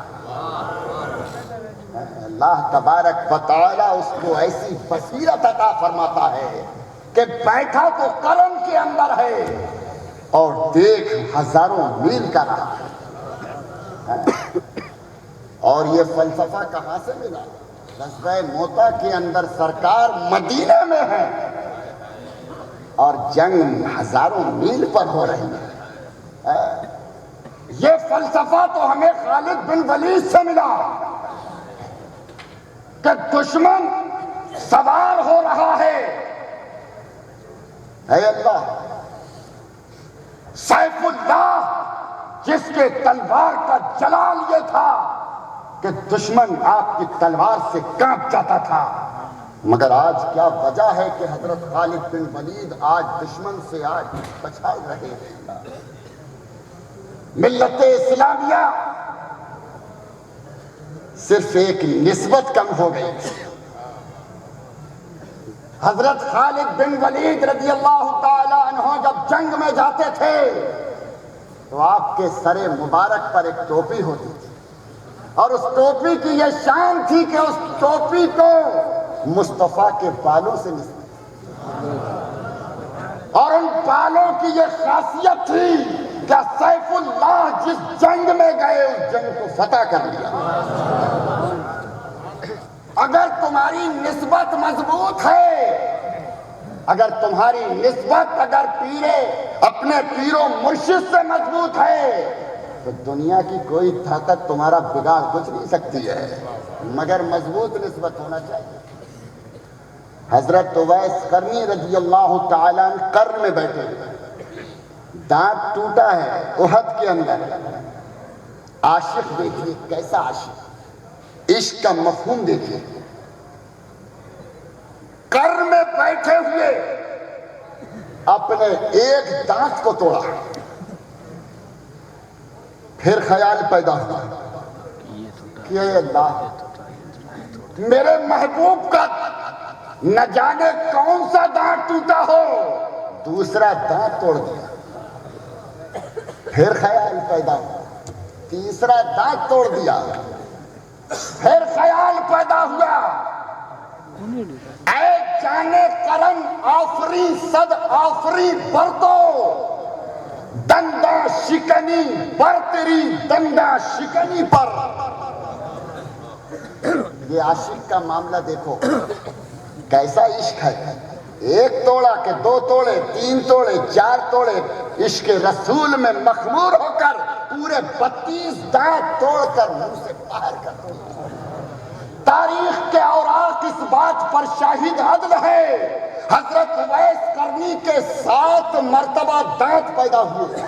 Speaker 1: اللہ تبارک و تعالی اس کو ایسی بصیرت عطا فرماتا ہے کہ بیٹھا تو کرم کے اندر ہے اور دیکھ ہزاروں میل کا رہا ہے. اور یہ فلسفہ کہاں سے ملا؟ غزوہ موتا کے اندر سرکار مدینہ میں ہے اور جنگ ہزاروں میل پر ہو رہی ہے. یہ فلسفہ تو ہمیں خالد بن ولید سے ملا کہ دشمن سوار ہو رہا ہے. اے اللہ، سیف اللہ جس کے تلوار کا جلال یہ تھا کہ دشمن آپ کی تلوار سے کانپ جاتا تھا. مگر آج کیا وجہ ہے کہ حضرت خالد بن ولید آج دشمن سے آج بچائے رہے ہیں؟ ملت اسلامیہ صرف ایک نسبت کم ہو گئی. حضرت خالد بن ولید رضی اللہ تعالی عنہ جب جنگ میں جاتے تھے تو آپ کے سر مبارک پر ایک ٹوپی ہوتی تھی اور اس ٹوپی کی یہ شان تھی کہ اس ٹوپی کو مصطفیٰ کے بالوں سے نسبت اور ان بالوں کی یہ خاصیت تھی کہ سیف اللہ جس جنگ میں گئے اس جنگ کو فتح کر لیا. اگر تمہاری نسبت مضبوط ہے، اگر تمہاری نسبت اپنے پیر و مرشد سے مضبوط ہے تو دنیا کی کوئی طاقت تمہارا بگاڑ کچھ نہیں سکتی ہے، مگر مضبوط نسبت ہونا چاہیے. حضرت اویس کرنی رضی اللہ تعالیٰ عنہ قرن میں بیٹھے ہوئے، دانت ٹوٹا ہے احد کے اندر. عاشق دیکھیے کیسا عاشق، عشق کا مفہوم دیکھیے. قرن میں بیٹھے ہوئے اپنے ایک دانت کو توڑا، پھر خیال پیدا ہوا کہ اے اللہ، میرے محبوب کا نہ جانے کون سا دانت ٹوٹا ہو، دوسرا دانت توڑ دیا. پھر خیال پیدا ہوا، تیسرا دانت توڑ دیا. پھر خیال پیدا ہوا، اے جانے کرن آفری صد آفری بردو، دندا شکنی بر تیری دندا شکنی پر. یہ عاشق کا معاملہ دیکھو کیسا عشق ہے. ایک توڑا کہ دو توڑے، تین توڑے، چار توڑے، عشق رسول میں مخمور ہو کر پورے 32 دانت توڑ کر منہ سے باہر کر دیا. تاریخ کے اوراق اس بات پر شاہد عدل ہے، حضرت اویس کرنی کے 7 مرتبہ دانت پیدا ہوئے.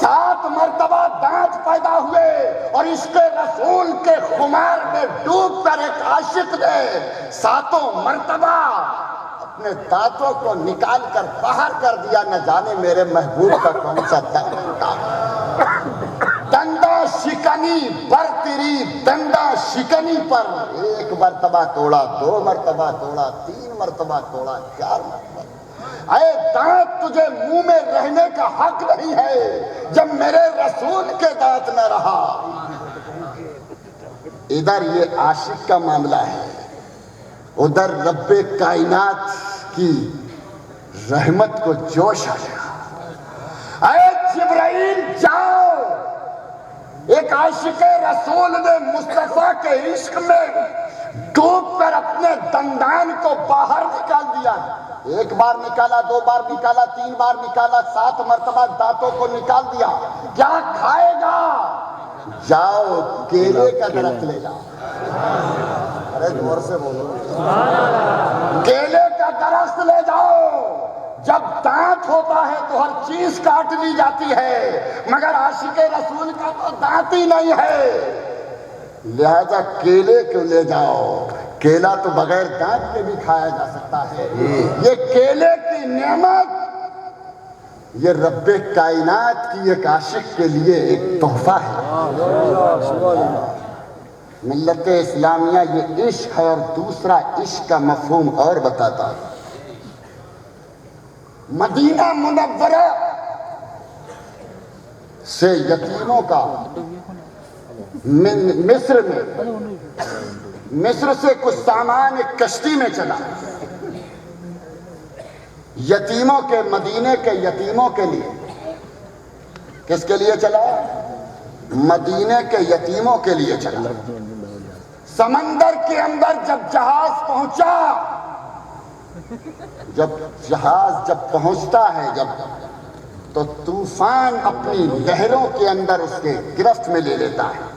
Speaker 1: 7 مرتبہ مرتبہ دانت پیدا ہوئے اور عشق رسول کے خمار میں ڈوب کر ایک عاشق نے 7 مرتبہ اپنے دانتوں کو نکال کر باہر کر دیا، نہ جانے میرے محبوب کا کون سا دانت تھا۔ دندا شکنی پر تیری دندا شکنی پر 1 مرتبہ توڑا، 2 مرتبہ توڑا، 3 مرتبہ توڑا، 4 مرتبہ۔ اے دانت، تجھے منہ میں رہنے کا حق نہیں ہے جب میرے رسول کے دانت نہ رہا۔ ادھر یہ عاشق کا معاملہ ہے، ادھر رب کائنات کی رحمت کو جوش آ گیا۔ اے جبرائیل جاؤ، ایک عاشق رسول نے مصطفیٰ کے عشق میں ڈوب کر اپنے دندان کو باہر نکال دیا۔ 1 بار نکالا، 2 بار نکالا، 3 بار نکالا، 7 مرتبہ دانتوں کو نکال دیا۔ کیا کھائے گا؟ جاؤ کیلے کا درخت لے جاؤ۔ ارے زور سے بولو، کیلے کا درخت لے جاؤ۔ جب دانت ہوتا ہے تو ہر چیز کاٹ لی جاتی ہے، مگر عاشق رسول کا تو دانت ہی نہیں ہے، لہذا کیلے کو لے جاؤ۔ کیلا تو بغیر دانت کے بھی کھایا جا سکتا ہے۔ یہ کیلے کی نعمت یہ رب کائنات کی ایک عاشق کے لیے ایک تحفہ ہے۔ ملت اسلامیہ یہ عشق ہے، اور دوسرا عشق کا مفہوم اور بتاتا ہے۔ مدینہ منورہ سے یتیموں کا مصر سے کچھ سامان ایک کشتی میں چلا، یتیموں کے مدینے کے یتیموں کے لیے۔ کس کے لیے چلا؟ مدینے کے یتیموں کے لیے چلا۔ سمندر کے اندر جب جہاز پہنچا، جب پہنچتا ہے تو طوفان اپنی لہروں کے اندر اس کے گرفت میں لے لیتا ہے۔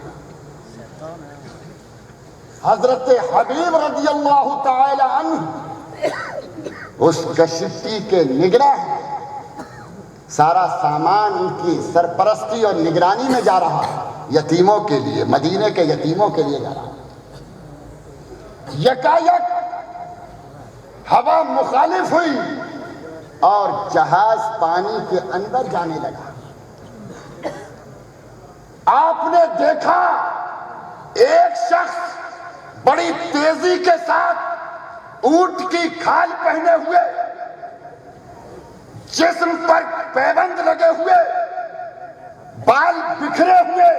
Speaker 1: حضرت حبیب رضی اللہ تعالی عنہ اس کشتی کے نگراں ہیں، سارا سامان ان کی سرپرستی اور نگرانی میں جا رہا ہے، یتیموں کے لیے، مدینے کے یتیموں کے لیے جا رہا ہے۔ یکایک ہوا مخالف ہوئی اور جہاز پانی کے اندر جانے لگا۔ آپ نے دیکھا ایک شخص بڑی تیزی کے ساتھ اونٹ کی کھال پہنے ہوئے، جسم پر پیبند لگے ہوئے، بال بکھرے ہوئے،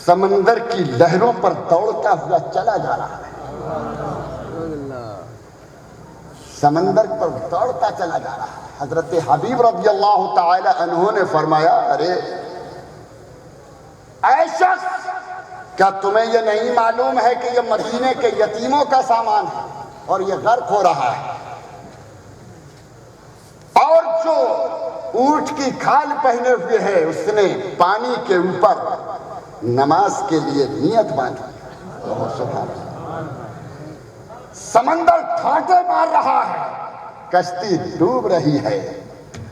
Speaker 1: سمندر کی لہروں پر دوڑتا ہوا چلا جا رہا ہے۔ سمندر پر دوڑتا چلا جا رہا ہے۔ حضرت حبیب رضی اللہ تعالی عنہ نے فرمایا، ارے اے شخص، کیا تمہیں یہ نہیں معلوم ہے کہ یہ مدینے کے یتیموں کا سامان ہے اور یہ غرق ہو رہا ہے؟ اور جو اونٹ کی کھال پہنے ہوئے ہے اس نے پانی کے اوپر نماز کے لیے نیت باندھی۔ سبحان اللہ۔ سمندر ٹھاٹے مار رہا ہے، کشتی ڈوب رہی ہے،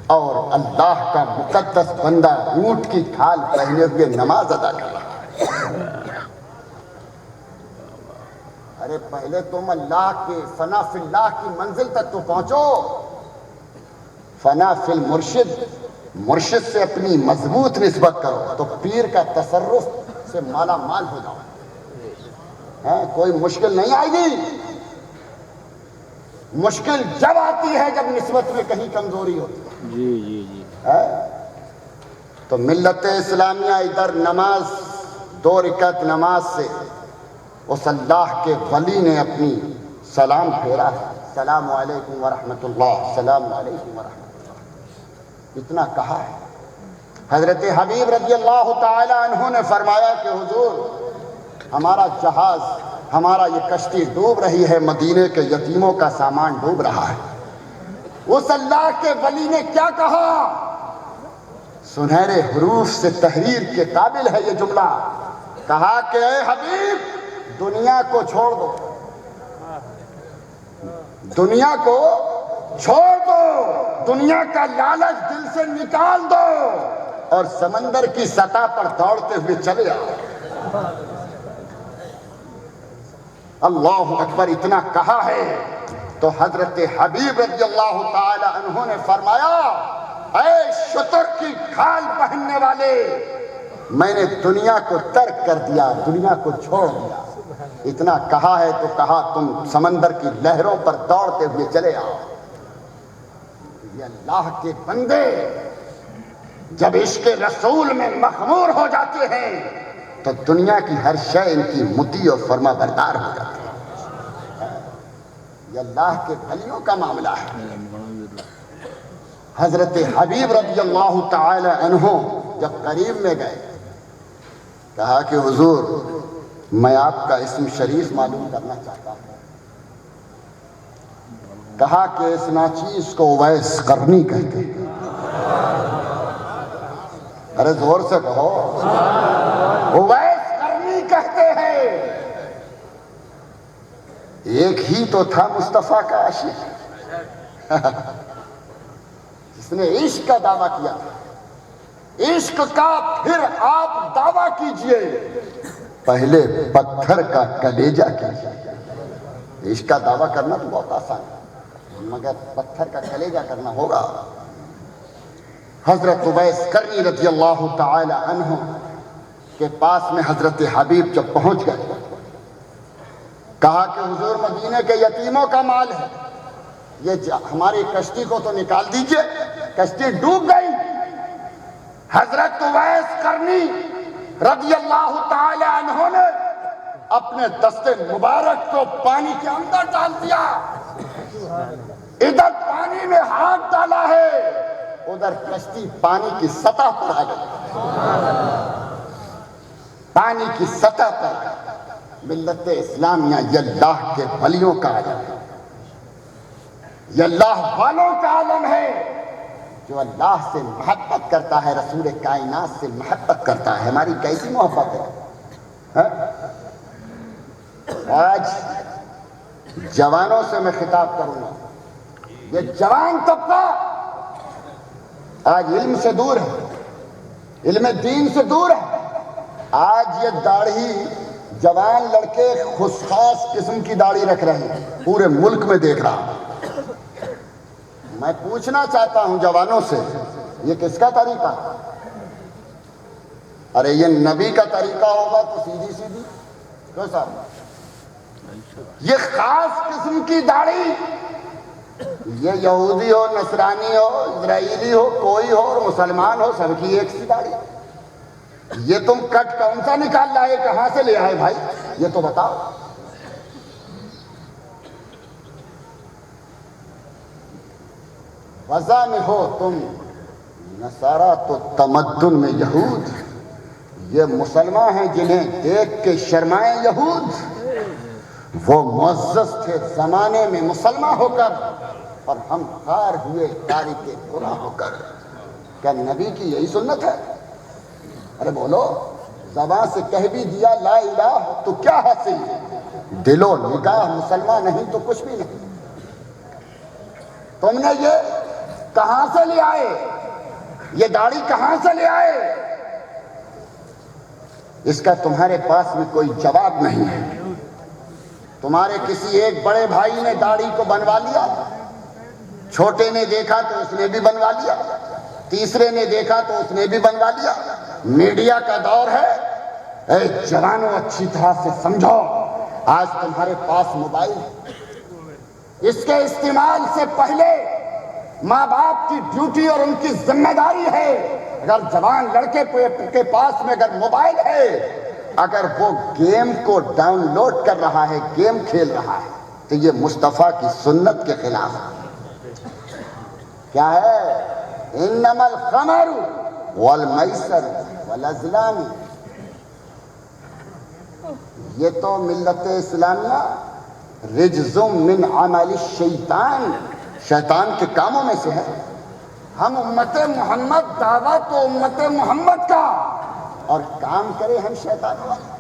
Speaker 1: اور اللہ کا مقدس بندہ اونٹ کی کھال پہنے ہوئے نماز ادا کر رہا ہے۔ ارے پہلے تم اللہ کے فنا فی اللہ کی منزل تک تو پہنچو، فنا فی المرشد، مرشد سے اپنی مضبوط نسبت کرو تو پیر کا تصرف سے مالا مال ہو جاؤ۔ کوئی مشکل نہیں آئے گی، مشکل جب آتی ہے جب نسبت میں کہیں کمزوری ہوتی ہے۔ جی تو ملت اسلامیہ ادھر نماز 2 رکعت نماز سے اس اللہ کے ولی نے اپنی سلام پھیرا ہے، السلام علیکم ورحمۃ اللہ، السلام علیکم ورحمۃ اللہ، اتنا کہا ہے۔ حضرت حبیب رضی اللہ تعالی عنہ نے فرمایا کہ حضور، ہمارا جہاز، ہمارا یہ کشتی ڈوب رہی ہے، مدینے کے یتیموں کا سامان ڈوب رہا ہے۔ اس اللہ کے ولی نے کیا کہا؟ سنہرے حروف سے تحریر کے قابل ہے یہ جملہ، کہا کہ اے حبیب، دنیا کو چھوڑ دو، دنیا کو چھوڑ دو، دنیا کا لالچ دل سے نکال دو، اور سمندر کی سطح پر دوڑتے ہوئے چلے آؤ۔ اللہ اکبر اتنا کہا ہے تو حضرت حبیب رضی اللہ تعالی عنہ نے فرمایا، اے شتر کی کھال پہننے والے، میں نے دنیا کو ترک کر دیا، دنیا کو چھوڑ دیا۔ اتنا کہا ہے تو کہا تم سمندر کی لہروں پر دوڑتے ہوئے چلے آؤ۔ یہ اللہ کے بندے جب عشق رسول میں مخمور ہو جاتے ہیں تو دنیا کی ہر شے ان کی مطیع و فرما بردار ہو جاتی ہے۔ یہ اللہ کے بھلیوں کا معاملہ ہے۔ حضرت حبیب رضی اللہ تعالی عنہ جب قریب میں گئے، کہا کہ حضور میں آپ کا اسم شریف معلوم کرنا چاہتا ہوں۔ کہا کہ اس ناچیز کو اویس قرنی کہتے ہیں۔ ارے زور سے کہو، اویس قرنی کہتے ہیں۔ ایک ہی تو تھا مصطفیٰ کا عاشق جس نے عشق کا دعویٰ کیا تھا۔ عشق کا پھر آپ دعویٰ کیجئے، پہلے پتھر کا کلیجہ کیجئے۔ عشق کا دعویٰ کرنا تو بہت آسان ہے، مگر پتھر کا کلیجہ کرنا ہوگا۔ حضرت اویس قرنی رضی اللہ تعالی عنہ کے پاس میں حضرت حبیب جب پہنچ گئے، کہا کہ حضور مدینے کے یتیموں کا مال ہے، یہ ہماری کشتی کو تو نکال دیجئے، کشتی ڈوب گئی۔ حضرت اویس قرنی رضی اللہ تعالی عنہ نے اپنے دست مبارک کو پانی کے اندر ڈال دیا، ادھر پانی میں ہاتھ ڈالا ہے، ادھر کشتی پانی کی سطح پر آ گئی، پانی کی سطح پر۔ ملت اسلامیہ یہ اللہ کے ولیوں کا عالم ہے، یہ اللہ والوں کا عالم ہے، جو اللہ سے محبت کرتا ہے، رسول کائنات سے محبت کرتا ہے۔ ہماری کیسی محبت ہے؟ آج جوانوں سے میں خطاب کروں گا۔ یہ جوان طبقہ آج علم سے دور ہے، علم دین سے دور ہے۔ آج یہ داڑھی جوان لڑکے خصخاص قسم کی داڑھی رکھ رہے ہیں، پورے ملک میں دیکھ رہا ہوں۔ میں پوچھنا چاہتا ہوں جوانوں سے، یہ کس کا طریقہ؟ ارے یہ نبی کا طریقہ ہوگا تو سیدھی سیدھی کیوں صاحب؟ یہ خاص قسم کی داڑھی، یہ یہودی ہو، نصرانی ہو، اسرائیلی ہو، کوئی ہو اور مسلمان ہو، سب کی ایک سی داڑھی۔ یہ تم کٹ کون سا نکال لائے، کہاں سے لے آئے بھائی؟ یہ تو بتاؤ۔ وضع میں ہو تم نصارہ تو تمدن میں یہود، یہ مسلمان ہیں جنہیں دیکھ کے شرمائے یہود۔ وہ معزز تھے زمانے میں مسلمان ہو کر، اور ہم خار ہوئے تاریخ گناہ ہو کر۔ کیا نبی کی یہی سنت ہے؟ ارے بولو، زبان سے کہہ بھی دیا لا الہ تو کیا حاصل، دل و نگاہ مسلمان نہیں تو کچھ بھی نہیں۔ تم نے یہ کہاں سے لے آئے؟ یہ داڑھی کہاں سے لے آئے؟ اس کا تمہارے پاس میں کوئی جواب نہیں ہے۔ تمہارے کسی ایک بڑے بھائی نے داڑھی کو بنوا لیا، چھوٹے نے دیکھا تو اس نے بھی بنوا لیا، تیسرے نے دیکھا تو اس نے بھی بنوا لیا۔ میڈیا کا دور ہے۔ اے جوانوں، اچھی طرح سے سمجھو، آج تمہارے پاس موبائل ہے، اس کے استعمال سے پہلے ماں باپ کی ڈیوٹی اور ان کی ذمہ داری ہے۔ اگر جوان لڑکے کے پاس میں اگر موبائل ہے، اگر وہ گیم کو ڈاؤن لوڈ کر رہا ہے، گیم کھیل رہا ہے، تو یہ مصطفیٰ کی سنت کے خلاف ہے۔ کیا ہے؟ انما الخمر والمیسر والازلام، یہ تو ملت اسلامیہ رجز من عمل الشیطان، شیطان کے کاموں میں سے ہے۔ ہم امت محمد، دعویٰ تو امت محمد کا، اور کام کرے ہم شیطان والے۔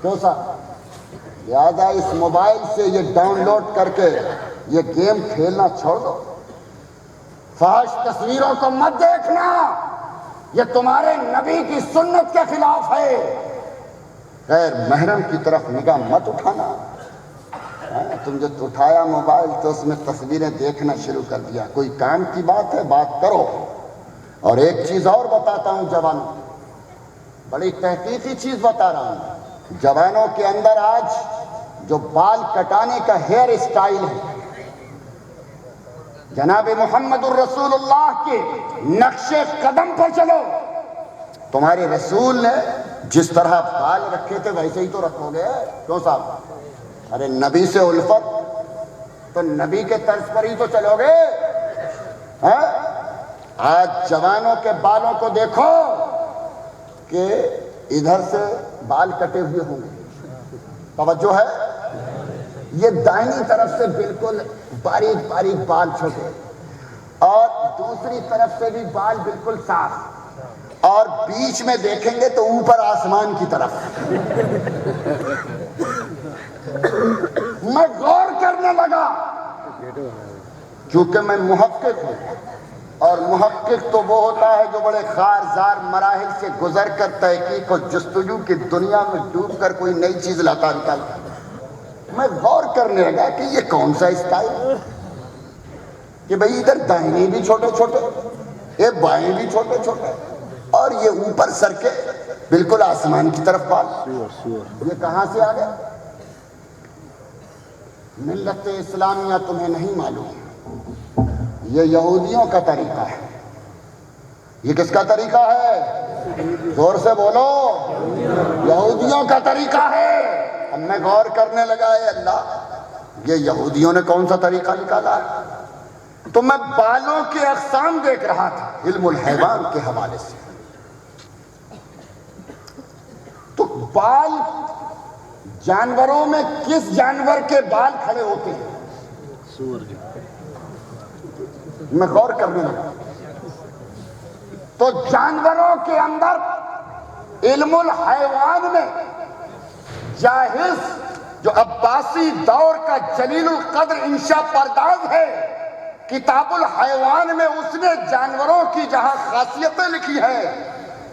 Speaker 1: کیوں صاحب؟ لہذا اس موبائل سے یہ ڈاؤن لوڈ کر کے یہ گیم کھیلنا چھوڑ دو، فحش تصویروں کو مت دیکھنا، یہ تمہارے نبی کی سنت کے خلاف ہے۔ غیر محرم کی طرف نگاہ مت اٹھانا۔ تم جو اٹھایا موبائل تو اس میں تصویریں دیکھنا شروع کر دیا۔ کوئی کام کی بات ہے، بات کرو۔ اور ایک چیز اور بتاتا ہوں جوانوں، بڑی تحقیقی چیز بتا رہا ہوں، جوانوں کے اندر آج جو بال کٹانے کا ہیئر اسٹائل ہے، جناب محمد الرسول اللہ کے نقش قدم پر چلو۔ تمہارے رسول نے جس طرح بال رکھے تھے ویسے ہی تو رکھو گے، کیوں صاحب؟ ارے نبی سے الفت تو نبی کے طرز پر ہی تو چلو گے۔ آج جوانوں کے بالوں کو دیکھو کہ ادھر سے بال کٹے ہوئے ہوں گے، توجہ ہے؟ یہ دائنی طرف سے بالکل باریک باریک بال چھوٹے، اور دوسری طرف سے بھی بال بالکل صاف، اور بیچ میں دیکھیں گے تو اوپر آسمان کی طرف۔ میں غور کرنے لگا کیونکہ میں محقق ہوں، اور محقق تو وہ ہوتا ہے جو بڑے خارزار مراحل سے گزر کر تحقیق و جستجو کی دنیا میں ڈوب کر کوئی نئی چیز لاتا نکالتا۔ میں غور کرنے لگا کہ یہ کون سا اسٹائل کہ بھئی ادھر دائیں بھی چھوٹے چھوٹے، یہ بائیں بھی چھوٹے چھوٹے، اور یہ اوپر سر کے بالکل آسمان کی طرف بال۔ یہ کہاں سے آ گئے؟ ملت اسلامیہ تمہیں نہیں معلوم، یہ یہودیوں کا طریقہ ہے۔ یہ کس کا طریقہ ہے؟ زور سے بولو، یہودیوں کا طریقہ ہے۔ اب میں غور کرنے لگا، اے اللہ، یہ یہودیوں نے کون سا طریقہ نکالا ہے؟ تو میں بالوں کے اقسام دیکھ رہا تھا علم الحیوان کے حوالے سے۔ تو بال جانوروں میں کس جانور کے بال کھڑے ہوتے ہیں؟ میں غور کرنے لگا تو جانوروں کے اندر علم الحیوان میں جاہز جو عباسی دور کا جلیل القدر انشاء پرداز ہے، کتاب الحیوان میں اس نے جانوروں کی جہاں خاصیتیں لکھی ہیں،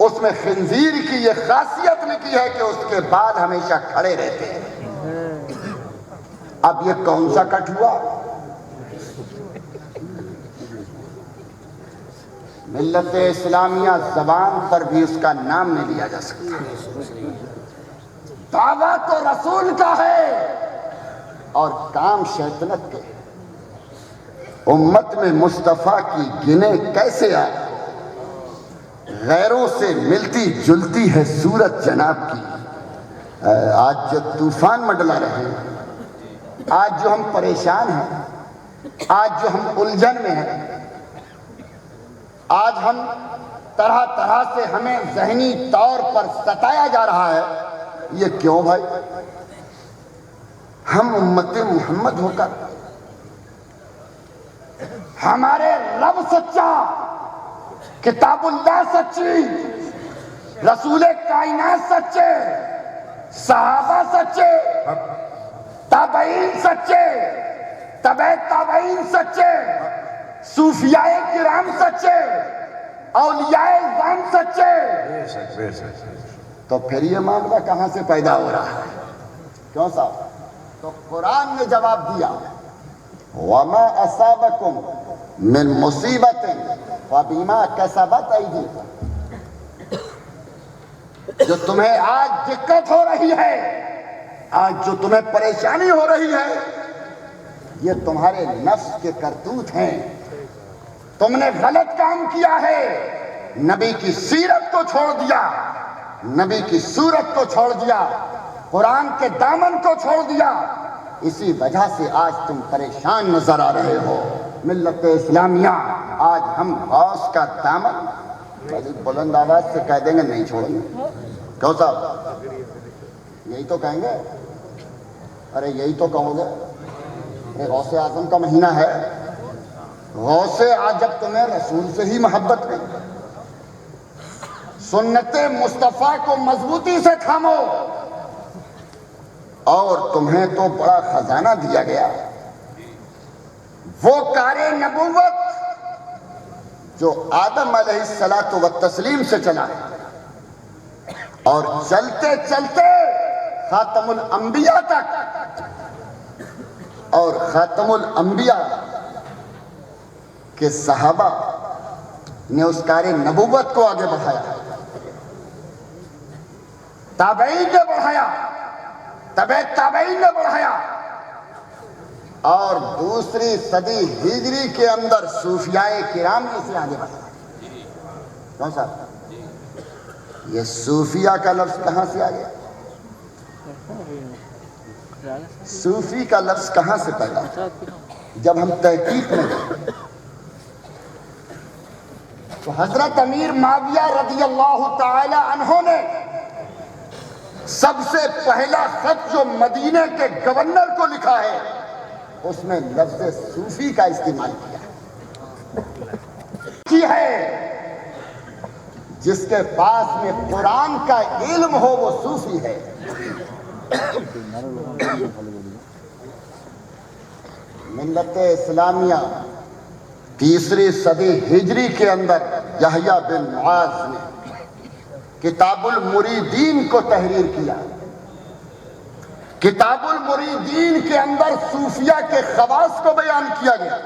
Speaker 1: اس میں خنزیر کی یہ خاصیت لکھی ہے کہ اس کے بال ہمیشہ کھڑے رہتے ہیں۔ اب یہ کون سا کٹ ہوا؟ ملت اسلامیہ زبان پر بھی اس کا نام نہیں لیا جا سکتا۔ دعویٰ تو رسول کا ہے اور کام شیطنت کے۔ امت میں مصطفیٰ کی گنے کیسے آئے؟ غیروں سے ملتی جلتی ہے صورت جناب کی۔ آج جو طوفان منڈلا رہے ہیں، آج جو ہم پریشان ہیں، آج جو ہم الجھن میں ہیں، آج ہم طرح طرح سے ہمیں ذہنی طور پر ستایا جا رہا ہے، یہ کیوں بھائی؟ ہم امت محمد ہو کر، ہمارے رب سچا، کتاب اللہ سچی، رسول کائنات سچے، صحابہ سچے، تابعین سچے، تبع تابعین سچے، صوفیاء کرام سچے، اولیاء اعظام سچے، تو پھر یہ معاملہ کہاں سے پیدا ہو رہا ہے؟ کیوں صاحب؟ تو قرآن نے جواب دیا، وَمَا أَصَابَكُم مِّن مُّصِيبَةٍ فَبِمَا كَسَبَتْ أَيْدِيكُمْ۔ جو تمہیں آج دقت ہو رہی ہے، آج جو تمہیں پریشانی ہو رہی ہے، یہ تمہارے نفس کے کرتوت ہیں۔ تم نے غلط کام کیا ہے، نبی کی سیرت کو چھوڑ دیا، نبی کی صورت کو چھوڑ دیا، قرآن کے دامن کو چھوڑ دیا، اسی وجہ سے آج تم پریشان نظر آ رہے ہو۔ ملت اسلامیہ، آج ہم غوث کا دامن بڑی بلند آواز سے کہہ دیں گے نہیں چھوڑیں گے۔ کیوں صاحب؟ یہی تو کہیں گے؟ ارے یہی تو کہو گے؟ غوث اعظم کا مہینہ ہے، غوث آج جب تمہیں رسول سے ہی محبت نہیں، سنت مصطفیٰ کو مضبوطی سے تھامو، اور تمہیں تو بڑا خزانہ دیا گیا، وہ کار نبوت جو آدم علیہ الصلاۃ والتسلیم سے چلا اور چلتے چلتے خاتم الانبیاء تک، اور خاتم الانبیاء کے صحابہ نے اس کار نبوت کو آگے بڑھایا، تابعین نے بڑھایا، تبع تابعین نے بڑھایا، اور دوسری صدی ہجری کے اندر صوفیاء کرام نے اسے آگے بڑھایا۔ کون صاحب یہ صوفیہ کا لفظ کہاں سے آ گیا؟ صوفی کا لفظ کہاں سے پیدا ہوا؟ جب ہم تحقیق میں گئے تو حضرت امیر معاویہ رضی اللہ تعالی عنہ نے سب سے پہلا خط جو مدینے کے گورنر کو لکھا ہے اس میں لفظ صوفی کا استعمال کیا ہے۔ جس کے پاس میں قرآن کا علم ہو وہ صوفی ہے۔ ملت اسلامیہ تیسری صدی ہجری کے اندر یحییٰ بن معاذ نے کتاب المریدین کو تحریر کیا۔ کتاب المریدین کے اندر صوفیہ کے خواص کو بیان کیا گیا۔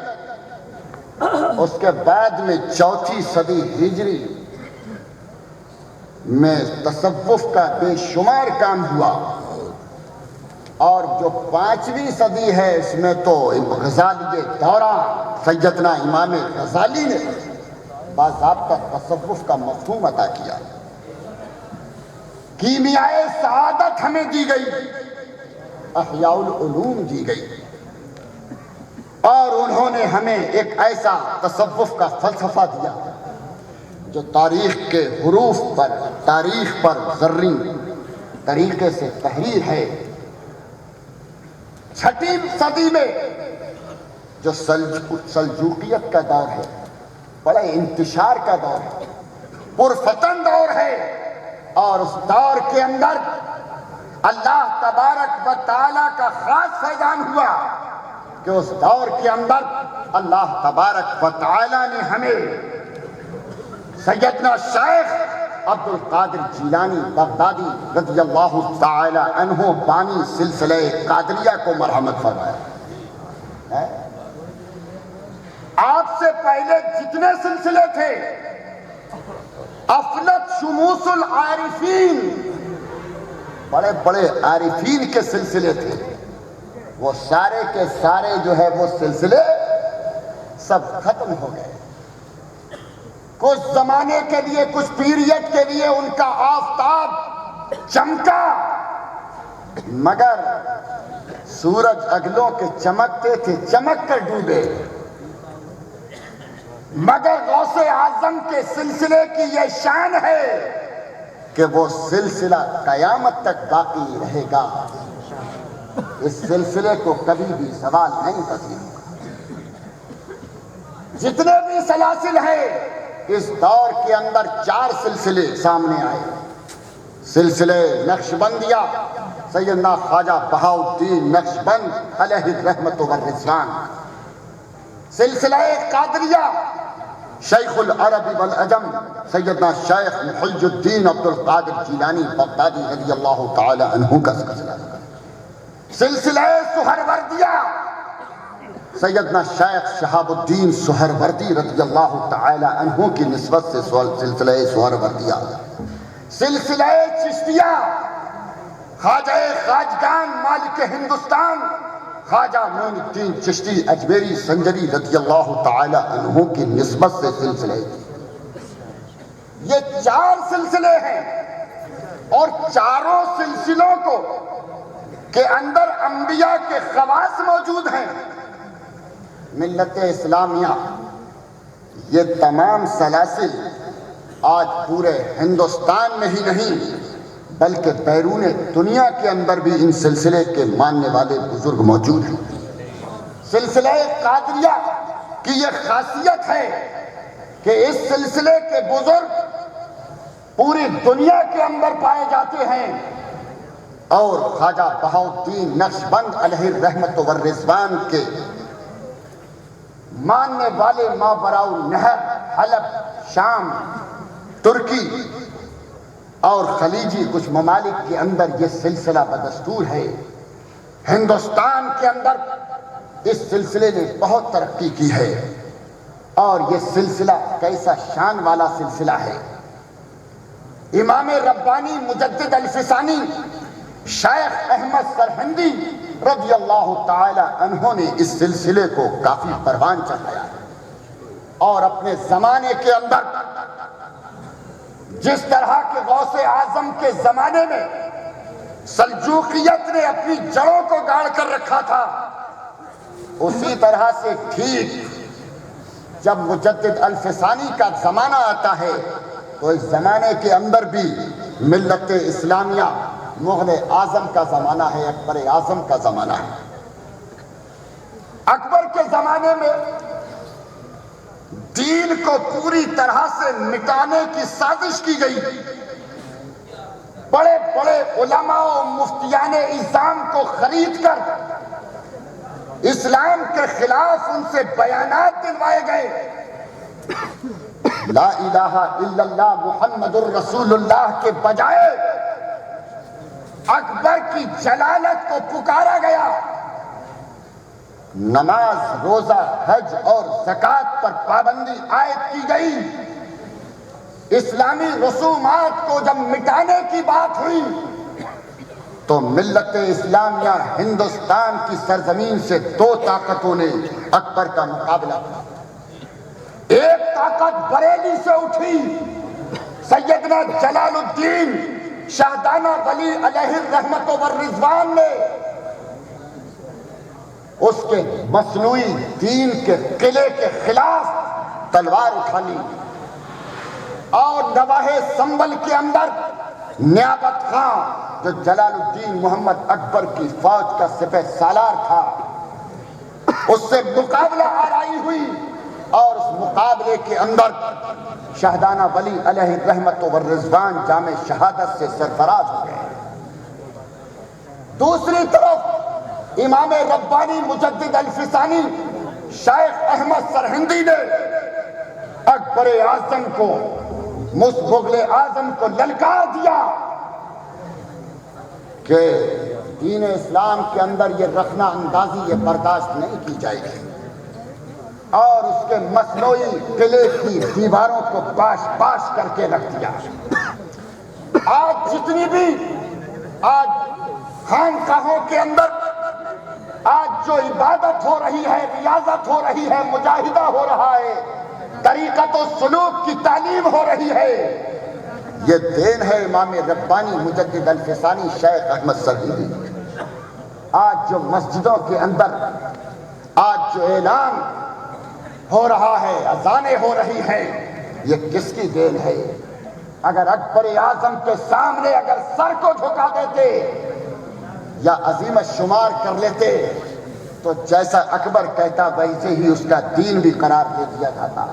Speaker 1: اس کے بعد میں چوتھی صدی ہجری میں تصوف کا بے شمار کام ہوا، اور جو پانچویں صدی ہے اس میں تو غزالی دورہ سیدنا امام غزالی نے باضابطہ تصوف کا مفہوم عطا کیا۔ کیمیائے سعادت ہمیں دی گئی، احیاء العلوم دی گئی، اور انہوں نے ہمیں ایک ایسا تصوف کا فلسفہ دیا جو تاریخ کے حروف پر، تاریخ پر زرعی طریقے سے تحریر ہے۔ چھٹی صدی میں جو سلجوقیت کا دور ہے، بڑے انتشار کا دور ہے، پرفتن دور ہے، اور اس دور کے اندر اللہ تبارک و تعالیٰ کا خاص فیضان ہوا کہ اس دور کے اندر اللہ تبارک و تعالیٰ نے ہمیں سیدنا شیخ عبد القادر جیلانی بغدادی رضی اللہ تعالی عنہ بانی سلسلہ قادریہ کو مرحمت فرمایا۔ آپ سے پہلے جتنے سلسلے تھے، افلت شموس العارفین، بڑے بڑے عارفین کے سلسلے تھے، وہ سارے کے سارے جو ہے وہ سلسلے سب ختم ہو گئے۔ کچھ زمانے کے لیے، کچھ پیریڈ کے لیے ان کا آفتاب چمکا، مگر سورج اگلوں کے چمکتے تھے، چمک کر ڈوبے، مگر غوث اعظم کے سلسلے کی یہ شان ہے کہ وہ سلسلہ قیامت تک باقی رہے گا۔ اس سلسلے کو کبھی بھی زوال نہیں پذیر ہوگا۔ جتنے بھی سلاسل ہیں، اس دور کے اندر 4 سلسلے سامنے آئے۔ سلسلے نقشبندیہ، سیدنا خواجہ بہاؤالدین نقشبند علیہ الرحمت والرضوان۔ سلسلہ قادریہ، شیخ العرب والعجم سیدنا شیخ محی الدین عبد القادر جیلانی بغدادی رضی اللہ تعالی عنہ کا سلسلہ۔ سلسلہ سہروردیہ، سیدنا شیخ شہاب الدین سہروردی رضی اللہ تعالی عنہ کی نسبت سے سلسلہ سہروردیہ۔ سلسلہ چشتیہ، خواجہ خواجگان مالک ہندوستان خواجہ معین الدین چشتی اجمیری سنجری رضی اللہ تعالی عنہ کی نسبت سے سلسلے۔ یہ 4 سلسلے ہیں، اور چاروں سلسلوں کو کے اندر انبیاء کے خواص موجود ہیں۔ ملت اسلامیہ یہ تمام سلاسل آج پورے ہندوستان میں ہی نہیں بلکہ بیرون دنیا کے اندر بھی ان سلسلے کے ماننے والے بزرگ موجود ہیں۔ سلسلہ قادریہ کی یہ خاصیت ہے کہ اس سلسلے کے بزرگ پوری دنیا کے اندر پائے جاتے ہیں، اور خواجہ بہاؤالدین نقشبند علیہ الرحمت والرضوان کے ماننے والے ماوراء نہر، حلب، شام، ترکی اور خلیجی کچھ ممالک کے اندر یہ سلسلہ بدستور ہے۔ ہندوستان کے اندر اس سلسلے نے بہت ترقی کی ہے، اور یہ سلسلہ کیسا شان والا سلسلہ ہے۔ امام ربانی مجدد الفسانی شیخ احمد سرہندی رضی اللہ تعالی عنہ نے اس سلسلے کو کافی پروان چڑھایا، اور اپنے زمانے کے اندر جس طرح کے غوث اعظم کے زمانے میں سلجوقیت نے اپنی جڑوں کو گاڑ کر رکھا تھا، اسی طرح سے ٹھیک جب مجدد الفسانی کا زمانہ آتا ہے تو اس زمانے کے اندر بھی ملت اسلامیہ مغل اعظم کا زمانہ ہے، اکبر اعظم کا زمانہ ہے۔ اکبر کے زمانے میں دین کو پوری طرح سے مٹانے کی سازش کی گئی، بڑے بڑے علماء و مفتیان اعظام کو خرید کر اسلام کے خلاف ان سے بیانات دلوائے گئے۔ لا الہ الا اللہ محمد الرسول اللہ کے بجائے اکبر کی جلالت کو پکارا گیا، نماز، روزہ، حج اور زکوٰۃ پر پابندی عائد کی گئی۔ اسلامی رسومات کو جب مٹانے کی بات ہوئی تو ملت اسلامیہ ہندوستان کی سرزمین سے دو طاقتوں نے اکبر کا مقابلہ کیا۔ ایک طاقت بریلی سے اٹھی، سیدنا جلال الدین شاہدانہ ولی علیہ الرحمت والرضوان نے اس کے مصنوعی دین کے قلعے کے خلاف تلوار اٹھا لی، اور نواح سنبل کے اندر نیابت خان جو جلال الدین محمد اکبر کی فوج کا سپہ سالار تھا، اس سے مقابلہ آرائی ہوئی، اور اس مقابلے کے اندر شاہدانہ ولی علیہ الرحمت والرضوان جام شہادت سے سرفراز ہو گئے۔ دوسری طرف امام ربانی مجدد الفسانی شیخ احمد سرہندی نے اکبر اعظم کو، مغل اعظم کو للکار دیا کہ دین اسلام کے اندر یہ رخنہ اندازی یہ برداشت نہیں کی جائے گی، اور اس کے مصنوعی قلعے کی دیواروں کو پاش پاش کر کے رکھ دیا۔ آج جتنی بھی آج خانقاہوں کے اندر آج جو عبادت ہو رہی ہے، ریاضت ہو رہی ہے، مجاہدہ ہو رہا ہے، طریقت و سلوک کی تعلیم ہو رہی ہے، یہ دین ہے امام ربانی مجدد الفسانی شیخ احمد سرہندی۔ آج جو مسجدوں کے اندر آج جو اعلان ہو رہا ہے، اذانیں ہو رہی ہیں، یہ کس کی دین ہے؟ اگر اکبر اعظم کے سامنے اگر سر کو جھکا دیتے یا عظیم الشمار کر لیتے تو جیسا اکبر کہتا ویسے ہی اس کا دین بھی قرار دے دیا جاتا،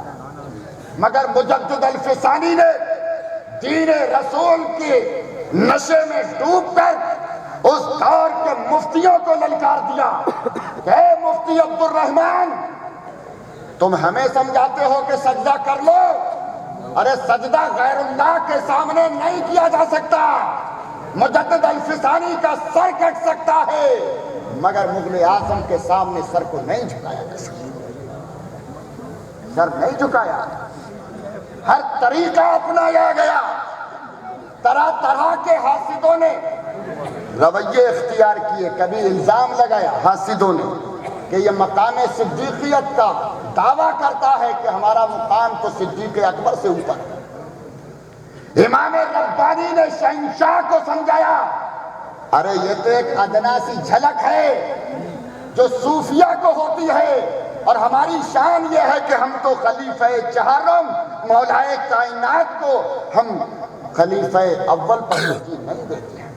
Speaker 1: مگر مجدد الفسانی نے دین رسول کے نشے میں ڈوب کر اس دور کے مفتیوں کو للکار دیا کہ اے مفتی عبد الرحمن، تم ہمیں سمجھاتے ہو کہ سجدہ کر لو، ارے سجدہ غیر اللہ کے سامنے نہیں کیا جا سکتا، مجدد الفسانی کا سر کٹ سکتا ہے مگر مغل اعظم کے سامنے سر کو نہیں جھکایا جا سکتا، سر نہیں جھکایا۔ ہر طریقہ اپنایا گیا، طرح طرح کے حاسدوں نے رویے اختیار کیے، کبھی الزام لگایا حاسدوں نے کہ یہ مقام صدیقیت کا دعویٰ کرتا ہے کہ ہمارا مقام تو صدیق اکبر سے اوپر ہے۔ امام ربانی نے شہنشاہ کو سمجھایا، ارے یہ تو ایک ادنا سی جھلک ہے جو صوفیہ کو ہوتی ہے، اور ہماری شان یہ ہے کہ ہم تو خلیفہ چہارم مولائے کائنات کو ہم خلیفہ اول پر ترجیح نہیں دیتے ہیں،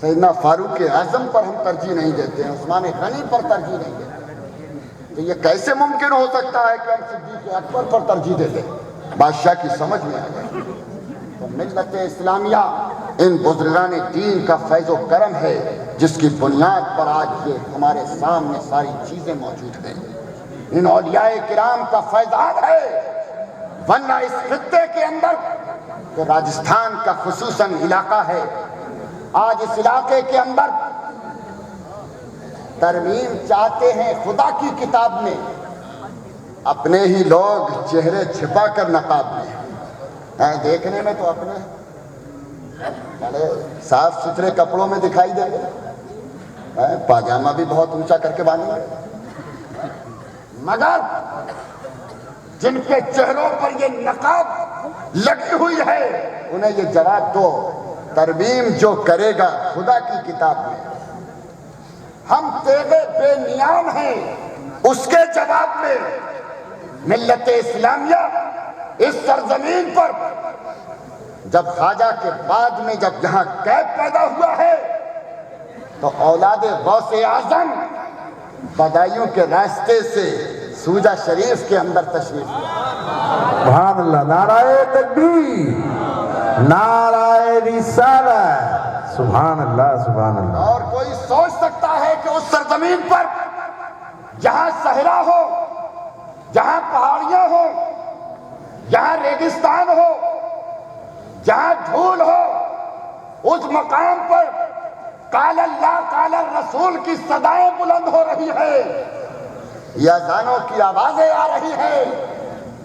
Speaker 1: سیدنا فاروق اعظم پر ہم ترجیح نہیں دیتے ہیں، عثمان غنی پر ترجیح نہیں دیتے ہیں، تو یہ کیسے ممکن ہو سکتا ہے کہ ہم صدیق اکبر پر ترجیح دیتے ہیں؟ بادشاہ کی سمجھ میں آ گئی۔ تو ملت اسلامیہ ان بزرگان دین کا فیض و کرم ہے جس کی بنیاد پر آج یہ ہمارے سامنے ساری چیزیں موجود ہیں۔ ان اولیاء کرام کا فیضان ہے، ورنہ اس خطے کے اندر تو راجستھان کا خصوصاً علاقہ ہے، آج اس علاقے کے اندر ترمیم چاہتے ہیں خدا کی کتاب میں، اپنے ہی لوگ چہرے چھپا کر نقاب میں، دیکھنے میں تو اپنے بڑے صاف ستھرے کپڑوں میں دکھائی دیں گے، پاجامہ بھی بہت اونچا کر کے باندھیں گے، مگر جن کے چہروں پر یہ نقاب لگی ہوئی ہے انہیں یہ جواب دو، ترمیم جو کرے گا خدا کی کتاب میں، ہم تیغے بے نیام ہیں، اس کے جواب میں ملت اسلامیہ اس سرزمین پر جب خواجہ کے بعد میں جب یہاں قید پیدا ہوا ہے تو اولاد غوث اعظم بدایوں کے راستے سے سوجا شریف کے اندر تشریف لیا۔
Speaker 2: سبحان اللہ، نعرہ تکبیر، نعرہ رسالت، سبحان اللہ سبحان اللہ۔
Speaker 1: اور کوئی سوچ سکتا ہے کہ اس سرزمین پر جہاں صحرا ہو، جہاں پہاڑیاں ہو، جہاں ریگستان ہو، جہاں دھول ہو، اس مقام پر قال اللہ قال الرسول کی صدائیں بلند ہو رہی ہے، یہ اذانوں کی آوازیں آ رہی ہیں،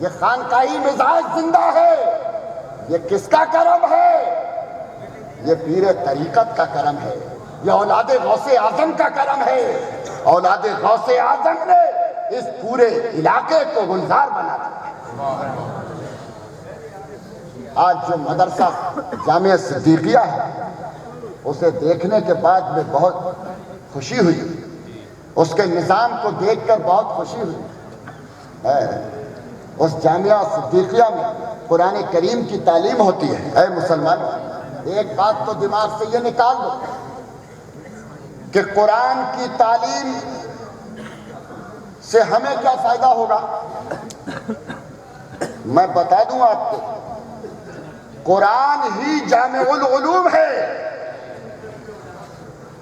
Speaker 1: یہ خانقاہی مزاج زندہ ہے، یہ کس کا کرم ہے؟ یہ پیر طریقت کا کرم ہے، یہ اولاد غوث اعظم کا کرم ہے۔ اولاد غوث اعظم نے اس پورے علاقے کو گلزار بنا دیا۔ آج جو مدرسہ جامعہ صدیقیہ ہے اسے دیکھنے کے بعد میں بہت خوشی ہوئی، اس کے نظام کو دیکھ کر بہت خوشی ہوئی۔ اس جامعہ صدیقیہ میں قرآن کریم کی تعلیم ہوتی ہے۔ اے مسلمان، ایک بات تو دماغ سے یہ نکال دو کہ قرآن کی تعلیم سے ہمیں کیا فائدہ ہوگا؟ میں بتا دوں آپ کو، قرآن ہی جامع العلوم ہے،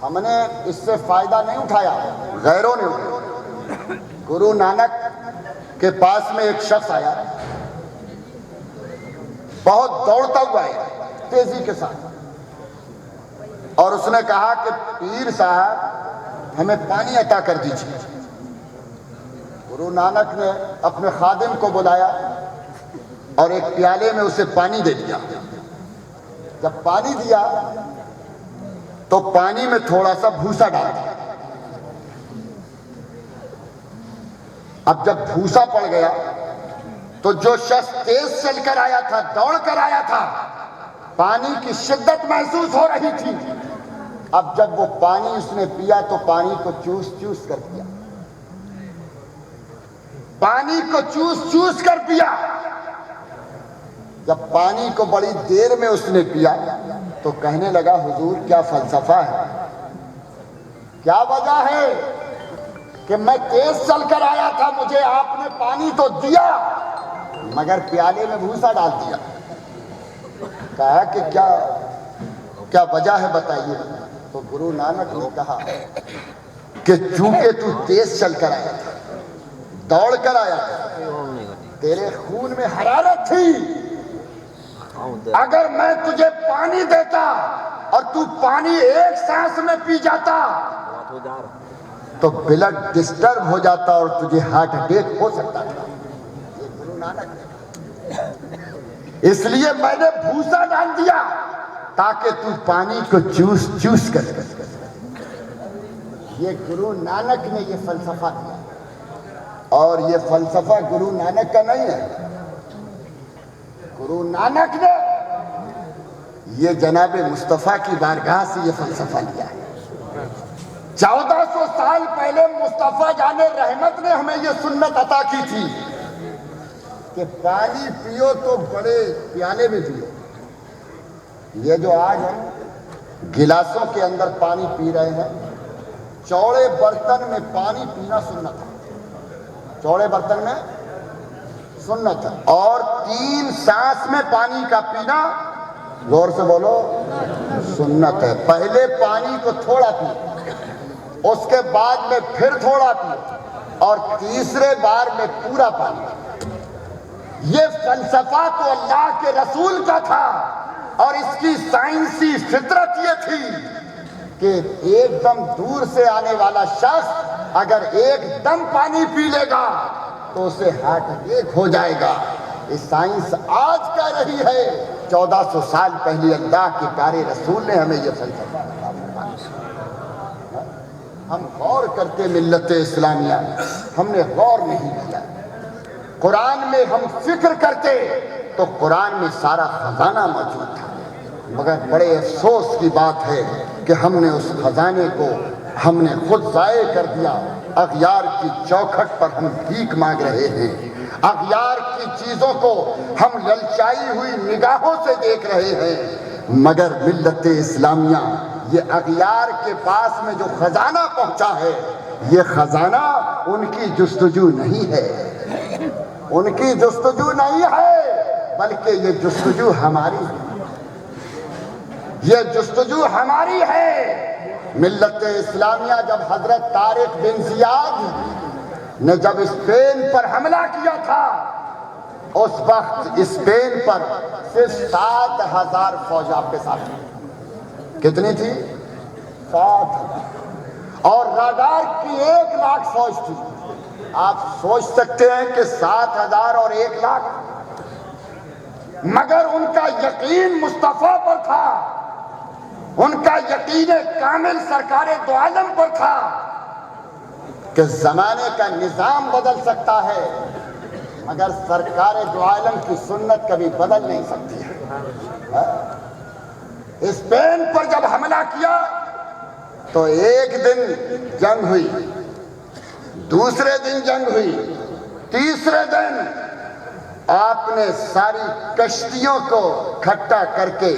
Speaker 1: ہم نے اس سے فائدہ نہیں اٹھایا، غیروں نے اٹھایا۔ گرو نانک کے پاس میں ایک شخص آیا، بہت دوڑتا ہوا ہے تیزی کے ساتھ، اور اس نے کہا کہ پیر صاحب ہمیں پانی عطا کر دیجیے۔ گرو نانک نے اپنے خادم کو بلایا اور ایک پیالے میں اسے پانی دے دیا۔ جب پانی دیا تو پانی میں تھوڑا سا بھوسا ڈال دیا۔ اب جب بھوسا پڑ گیا تو جو شخص تیز چل کر آیا تھا، دوڑ کر آیا تھا، پانی کی شدت محسوس ہو رہی تھی۔ اب جب وہ پانی اس نے پیا تو پانی کو چوس چوس کر پیا، پانی کو چوس چوس کر پیا۔ جب پانی کو بڑی دیر میں اس نے پیا تو کہنے لگا حضور کیا فلسفہ ہے، کیا وجہ ہے کہ میں تیز چل کر آیا تھا، مجھے آپ نے پانی تو دیا مگر پیالے میں بھوسا ڈال دیا۔ کہا کہ کیا وجہ ہے بتائیے۔ تو گرو نانک نے کہا کہ چونکہ تو تیز چل کر آیا تھا، دوڑ کر آیا تھا، تیرے خون میں حرارت تھی، اگر میں تجھے پانی دیتا اور تو پانی ایک سانس میں پی جاتا تو بلڈ ڈسٹرب ہو جاتا اور تجھے ہارٹ اٹیک ہو سکتا تھا۔ یہ گرو نانک نے، اس لیے میں نے بھوسا ڈال دیا تاکہ تو پانی کو چوس چوس کر۔ یہ گرو نانک نے یہ فلسفہ دیا، اور یہ فلسفہ گرو نانک کا نہیں ہے، گرو نانک نے یہ جناب مصطفیٰ کی بارگاہ سے یہ فلسفہ لیا ہے۔ 1400 سال پہلے مصطفیٰ جان رحمت نے ہمیں یہ سنت عطا کی تھی کہ پانی پیو تو بڑے پیالے میں پیو۔ یہ جو آج ہم گلاسوں کے اندر پانی پی رہے ہیں، چوڑے برتن میں پانی پینا سنت ہے، چوڑے برتن میں سنت ہے، اور 3 سانس میں پانی کا پینا زور سے بولو، سنت ہے۔ پہلے پانی کو تھوڑا پیو، اس کے بعد میں پھر تھوڑا پیو، اور تیسرے بار میں پورا پانی۔ یہ فلسفہ تو اللہ کے رسول کا تھا، اور اس کی سائنسی فطرت یہ تھی کہ ایک دم دور سے آنے والا شخص اگر ایک دم پانی پی لے گا تو اسے ہارٹ اٹیک ہو جائے گا۔ یہ سائنس آج کہہ رہی ہے، 1400 سال پہلے اللہ کے پیارے رسول نے ہمیں یہ فلسفہ بتایا۔ ہم غور کرتے ملت اسلامیہ، ہم نے غور نہیں کیا۔ قرآن میں ہم فکر کرتے تو قرآن میں سارا خزانہ موجود تھا، مگر بڑے افسوس کی بات ہے کہ ہم نے اس خزانے کو ہم نے خود ضائع کر دیا۔ اغیار کی چوکھٹ پر ہم بھیک مانگ رہے ہیں، اغیار کی چیزوں کو ہم للچائی ہوئی نگاہوں سے دیکھ رہے ہیں، مگر ملت اسلامیہ یہ اغیار کے پاس میں جو خزانہ پہنچا ہے، یہ خزانہ ان کی جستجو نہیں ہے، ان کی جستجو نہیں ہے، بلکہ یہ جستجو ہماری ہے، یہ جستجو ہماری ہے۔ ملت اسلامیہ جب حضرت طارق بن زیاد نے جب اسپین پر حملہ کیا تھا، اس وقت اسپین پر صرف 7,000 فوج آپ کے ساتھ تھی۔ کتنی تھی؟ 7,000، اور راڈار کی 1,00,000 فوج تھی۔ آپ سوچ سکتے ہیں کہ 7,000 اور 1,00,000، مگر ان کا یقین مصطفیٰ پر تھا، ان کا یقین کامل سرکار دو عالم پر تھا کہ زمانے کا نظام بدل سکتا ہے، مگر سرکار دو عالم کی سنت کبھی بدل نہیں سکتی ہے۔ اسپین پر جب حملہ کیا تو ایک دن جنگ ہوئی، دوسرے دن جنگ ہوئی، تیسرے دن آپ نے ساری کشتیوں کو کھٹا کر کے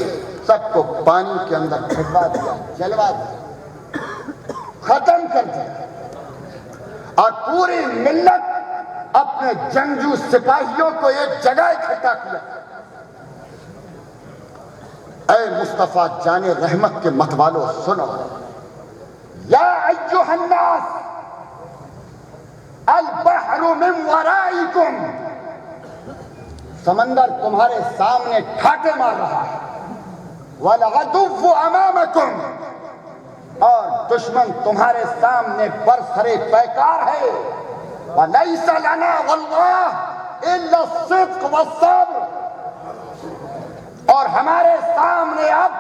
Speaker 1: سب کو پانی کے اندر پھٹوا دیا، جلوا دیا، ختم کر دیا، اور پوری ملت اپنے جنگجو سپاہیوں کو ایک جگہ اکٹھا کیا۔ اے مصطفیٰ جان رحمت کے متوالو سنو، یا ایھا الناس البحر من ورائکم، سمندر تمہارے سامنے ٹھاٹے مار رہا ہے، والعدو امامکم، اور دشمن تمہارے سامنے برسرے پیکار ہے، ولیس لنا واللہ الا الصدق والصبر، اور ہمارے سامنے اب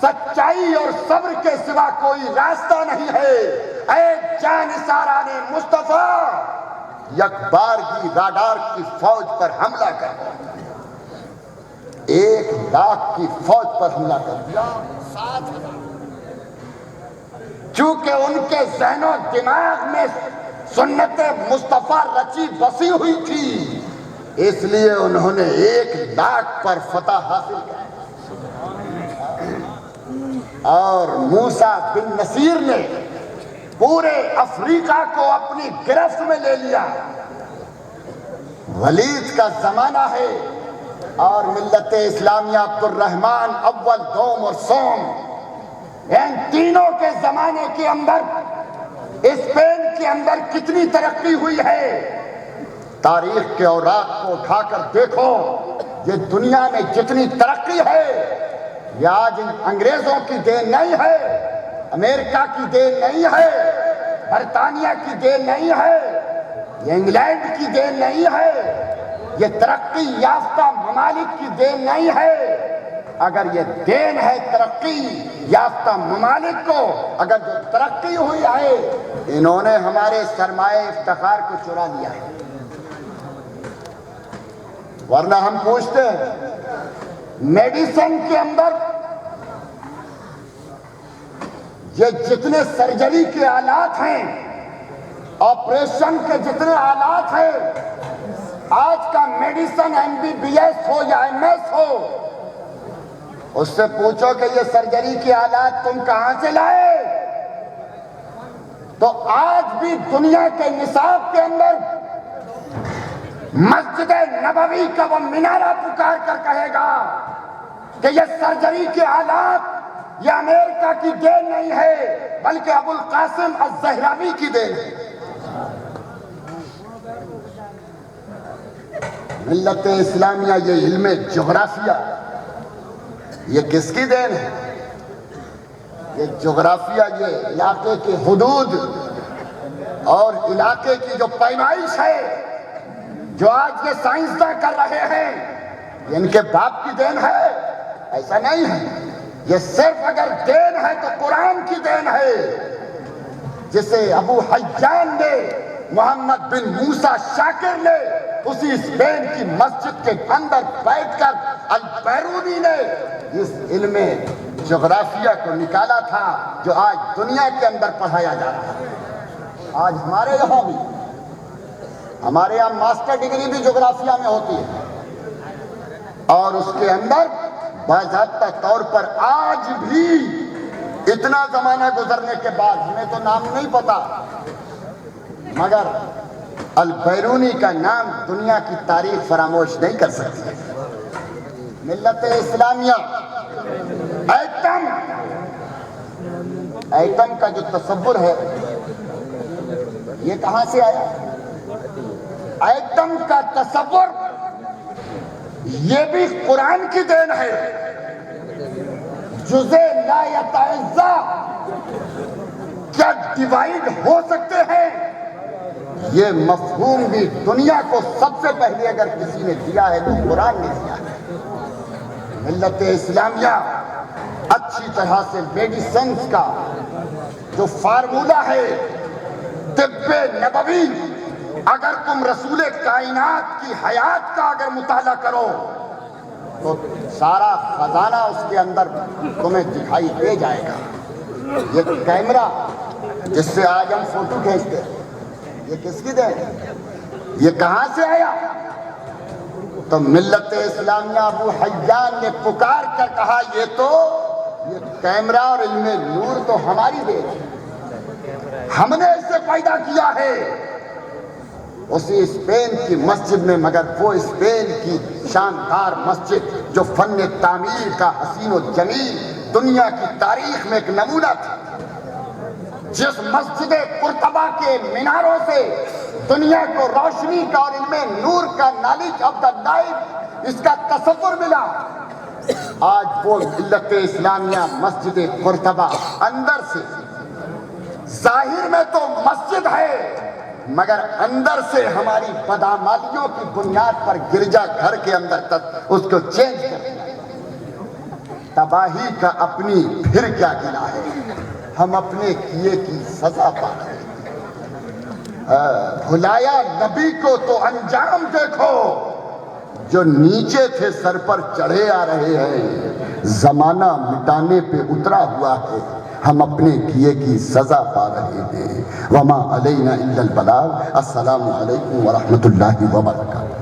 Speaker 1: سچائی اور صبر کے سوا کوئی راستہ نہیں ہے۔ اے جانثاران مصطفیٰ، یک بار کی راڈار کی فوج پر حملہ کر، 1,00,000 کی فوج پر حملہ کر دیا، 7,000۔ چونکہ ان کے ذہن و دماغ میں سنت مصطفیٰ رچی بسی ہوئی تھی، اس لیے انہوں نے 1,00,000 پر فتح حاصل کی، اور موسیٰ بن نصیر نے پورے افریقہ کو اپنی گرفت میں لے لیا۔ ولید کا زمانہ ہے، اور ملت اسلامیہ عبد الرحمن اول، دوم اور سوم، ان تینوں کے زمانے کے اندر اسپین کے اندر کتنی ترقی ہوئی ہے۔ تاریخ کے اوراق کو اٹھا کر دیکھو، یہ دنیا میں جتنی ترقی ہے یہ آج انگریزوں کی دین نہیں ہے، امریکہ کی دین نہیں ہے، برطانیہ کی دین نہیں ہے، یہ انگلینڈ کی دین نہیں ہے، یہ ترقی یافتہ ممالک کی دین نہیں ہے۔ اگر یہ دین ہے ترقی یافتہ ممالک کو، اگر جو ترقی ہوئی ہے، انہوں نے ہمارے سرمایہ افتخار کو چرا لیا ہے، ورنہ ہم پوچھتے ہیں میڈیسن کے اندر یہ جتنے سرجری کے آلات ہیں، آپریشن کے جتنے آلات ہیں، آج کا میڈیسن MBBS ہو یا MS ہو، اس سے پوچھو کہ یہ سرجری کے آلات تم کہاں سے لائے؟ تو آج بھی دنیا کے نصاب کے اندر مسجد نبوی کا وہ مینارہ پکار کر کہے گا کہ یہ سرجری کے آلات یہ امریکہ کی دین نہیں ہے بلکہ ابو القاسم الزہراوی کی دین ہے۔ ملت اسلامیہ یہ علم جغرافیہ یہ کس کی دین ہے؟ یہ جغرافیہ یہ علاقے کے حدود اور علاقے کی جو پیمائش ہے جو آج یہ سائنسداں کر رہے ہیں یہ ان کے باپ کی دین ہے؟ ایسا نہیں ہے۔ یہ صرف اگر دین ہے تو قرآن کی دین ہے، جسے ابو حیان نے محمد بن موسیٰ شاکر نے اسی اسپین کی مسجد کے اندر بیٹھ کر البیرونی نے اس علم جغرافیہ کو نکالا تھا جو آج دنیا کے اندر پڑھایا جا رہا ہے۔ آج ہمارے یہاں بھی ہمارے یہاں ماسٹر ڈگری بھی جغرافیہ میں ہوتی ہے اور اس کے اندر باضابطہ طور پر آج بھی اتنا زمانہ گزرنے کے بعد ہمیں تو نام نہیں پتا مگر البیرونی کا نام دنیا کی تاریخ فراموش نہیں کر سکتی۔ ملت اسلامیہ ایٹم کا جو تصور ہے یہ کہاں سے آیا؟ ایٹم کا تصور یہ بھی قرآن کی دین ہے۔ جزء لا یتعزا کیا ڈیوائیڈ ہو سکتے ہیں؟ یہ مفہوم بھی دنیا کو سب سے پہلے اگر کسی نے دیا ہے تو قرآن نے دیا ہے۔ ملت اسلامیہ اچھی طرح سے میڈیسنز کا جو فارمولہ ہے طب نبوی، اگر تم رسول کائنات کی حیات کا اگر مطالعہ کرو تو سارا خزانہ اس کے اندر تمہیں دکھائی دے جائے گا۔ یہ کیمرہ جس سے آج ہم فوٹو کھینچتے ہیں یہ کس کی دین ہے؟ یہ کہاں سے آیا؟ تو ملت اسلامیہ ابو حیان نے پکار کر کہا یہ کیمرہ اور علم نور تو ہماری دین ہے، ہم نے اسے پیدا کیا ہے اسی اسپین کی مسجد میں، مگر وہ اسپین کی شاندار مسجد جو فن تعمیر کا حسین و جمیل دنیا کی تاریخ میں ایک نمونہ تھا، جس مسجد قرطبہ کے میناروں سے دنیا کو روشنی کا اور علم نور کا نالج آف دا لائٹ اس کا تصور ملا۔ آج وہ ملت اسلامیہ مسجد قرطبہ اندر سے ظاہر میں تو مسجد ہے مگر اندر سے ہماری بدعمالیوں کی بنیاد پر گرجا گھر کے اندر تک اس کو چینج کر دیا۔ تباہی کا اپنی پھر کیا گناہ ہے، ہم اپنے کیے کی سزا پا رہے ہیں۔ بھلایا نبی کو تو انجام دیکھو، جو نیچے تھے سر پر چڑھے آ رہے ہیں، زمانہ مٹانے پہ اترا ہوا ہے، ہم اپنے کیے کی سزا پا رہے ہیں۔ وما علینا الا البلاغ۔ السلام علیکم ورحمۃ اللہ وبرکاتہ۔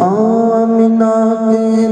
Speaker 3: آمنہ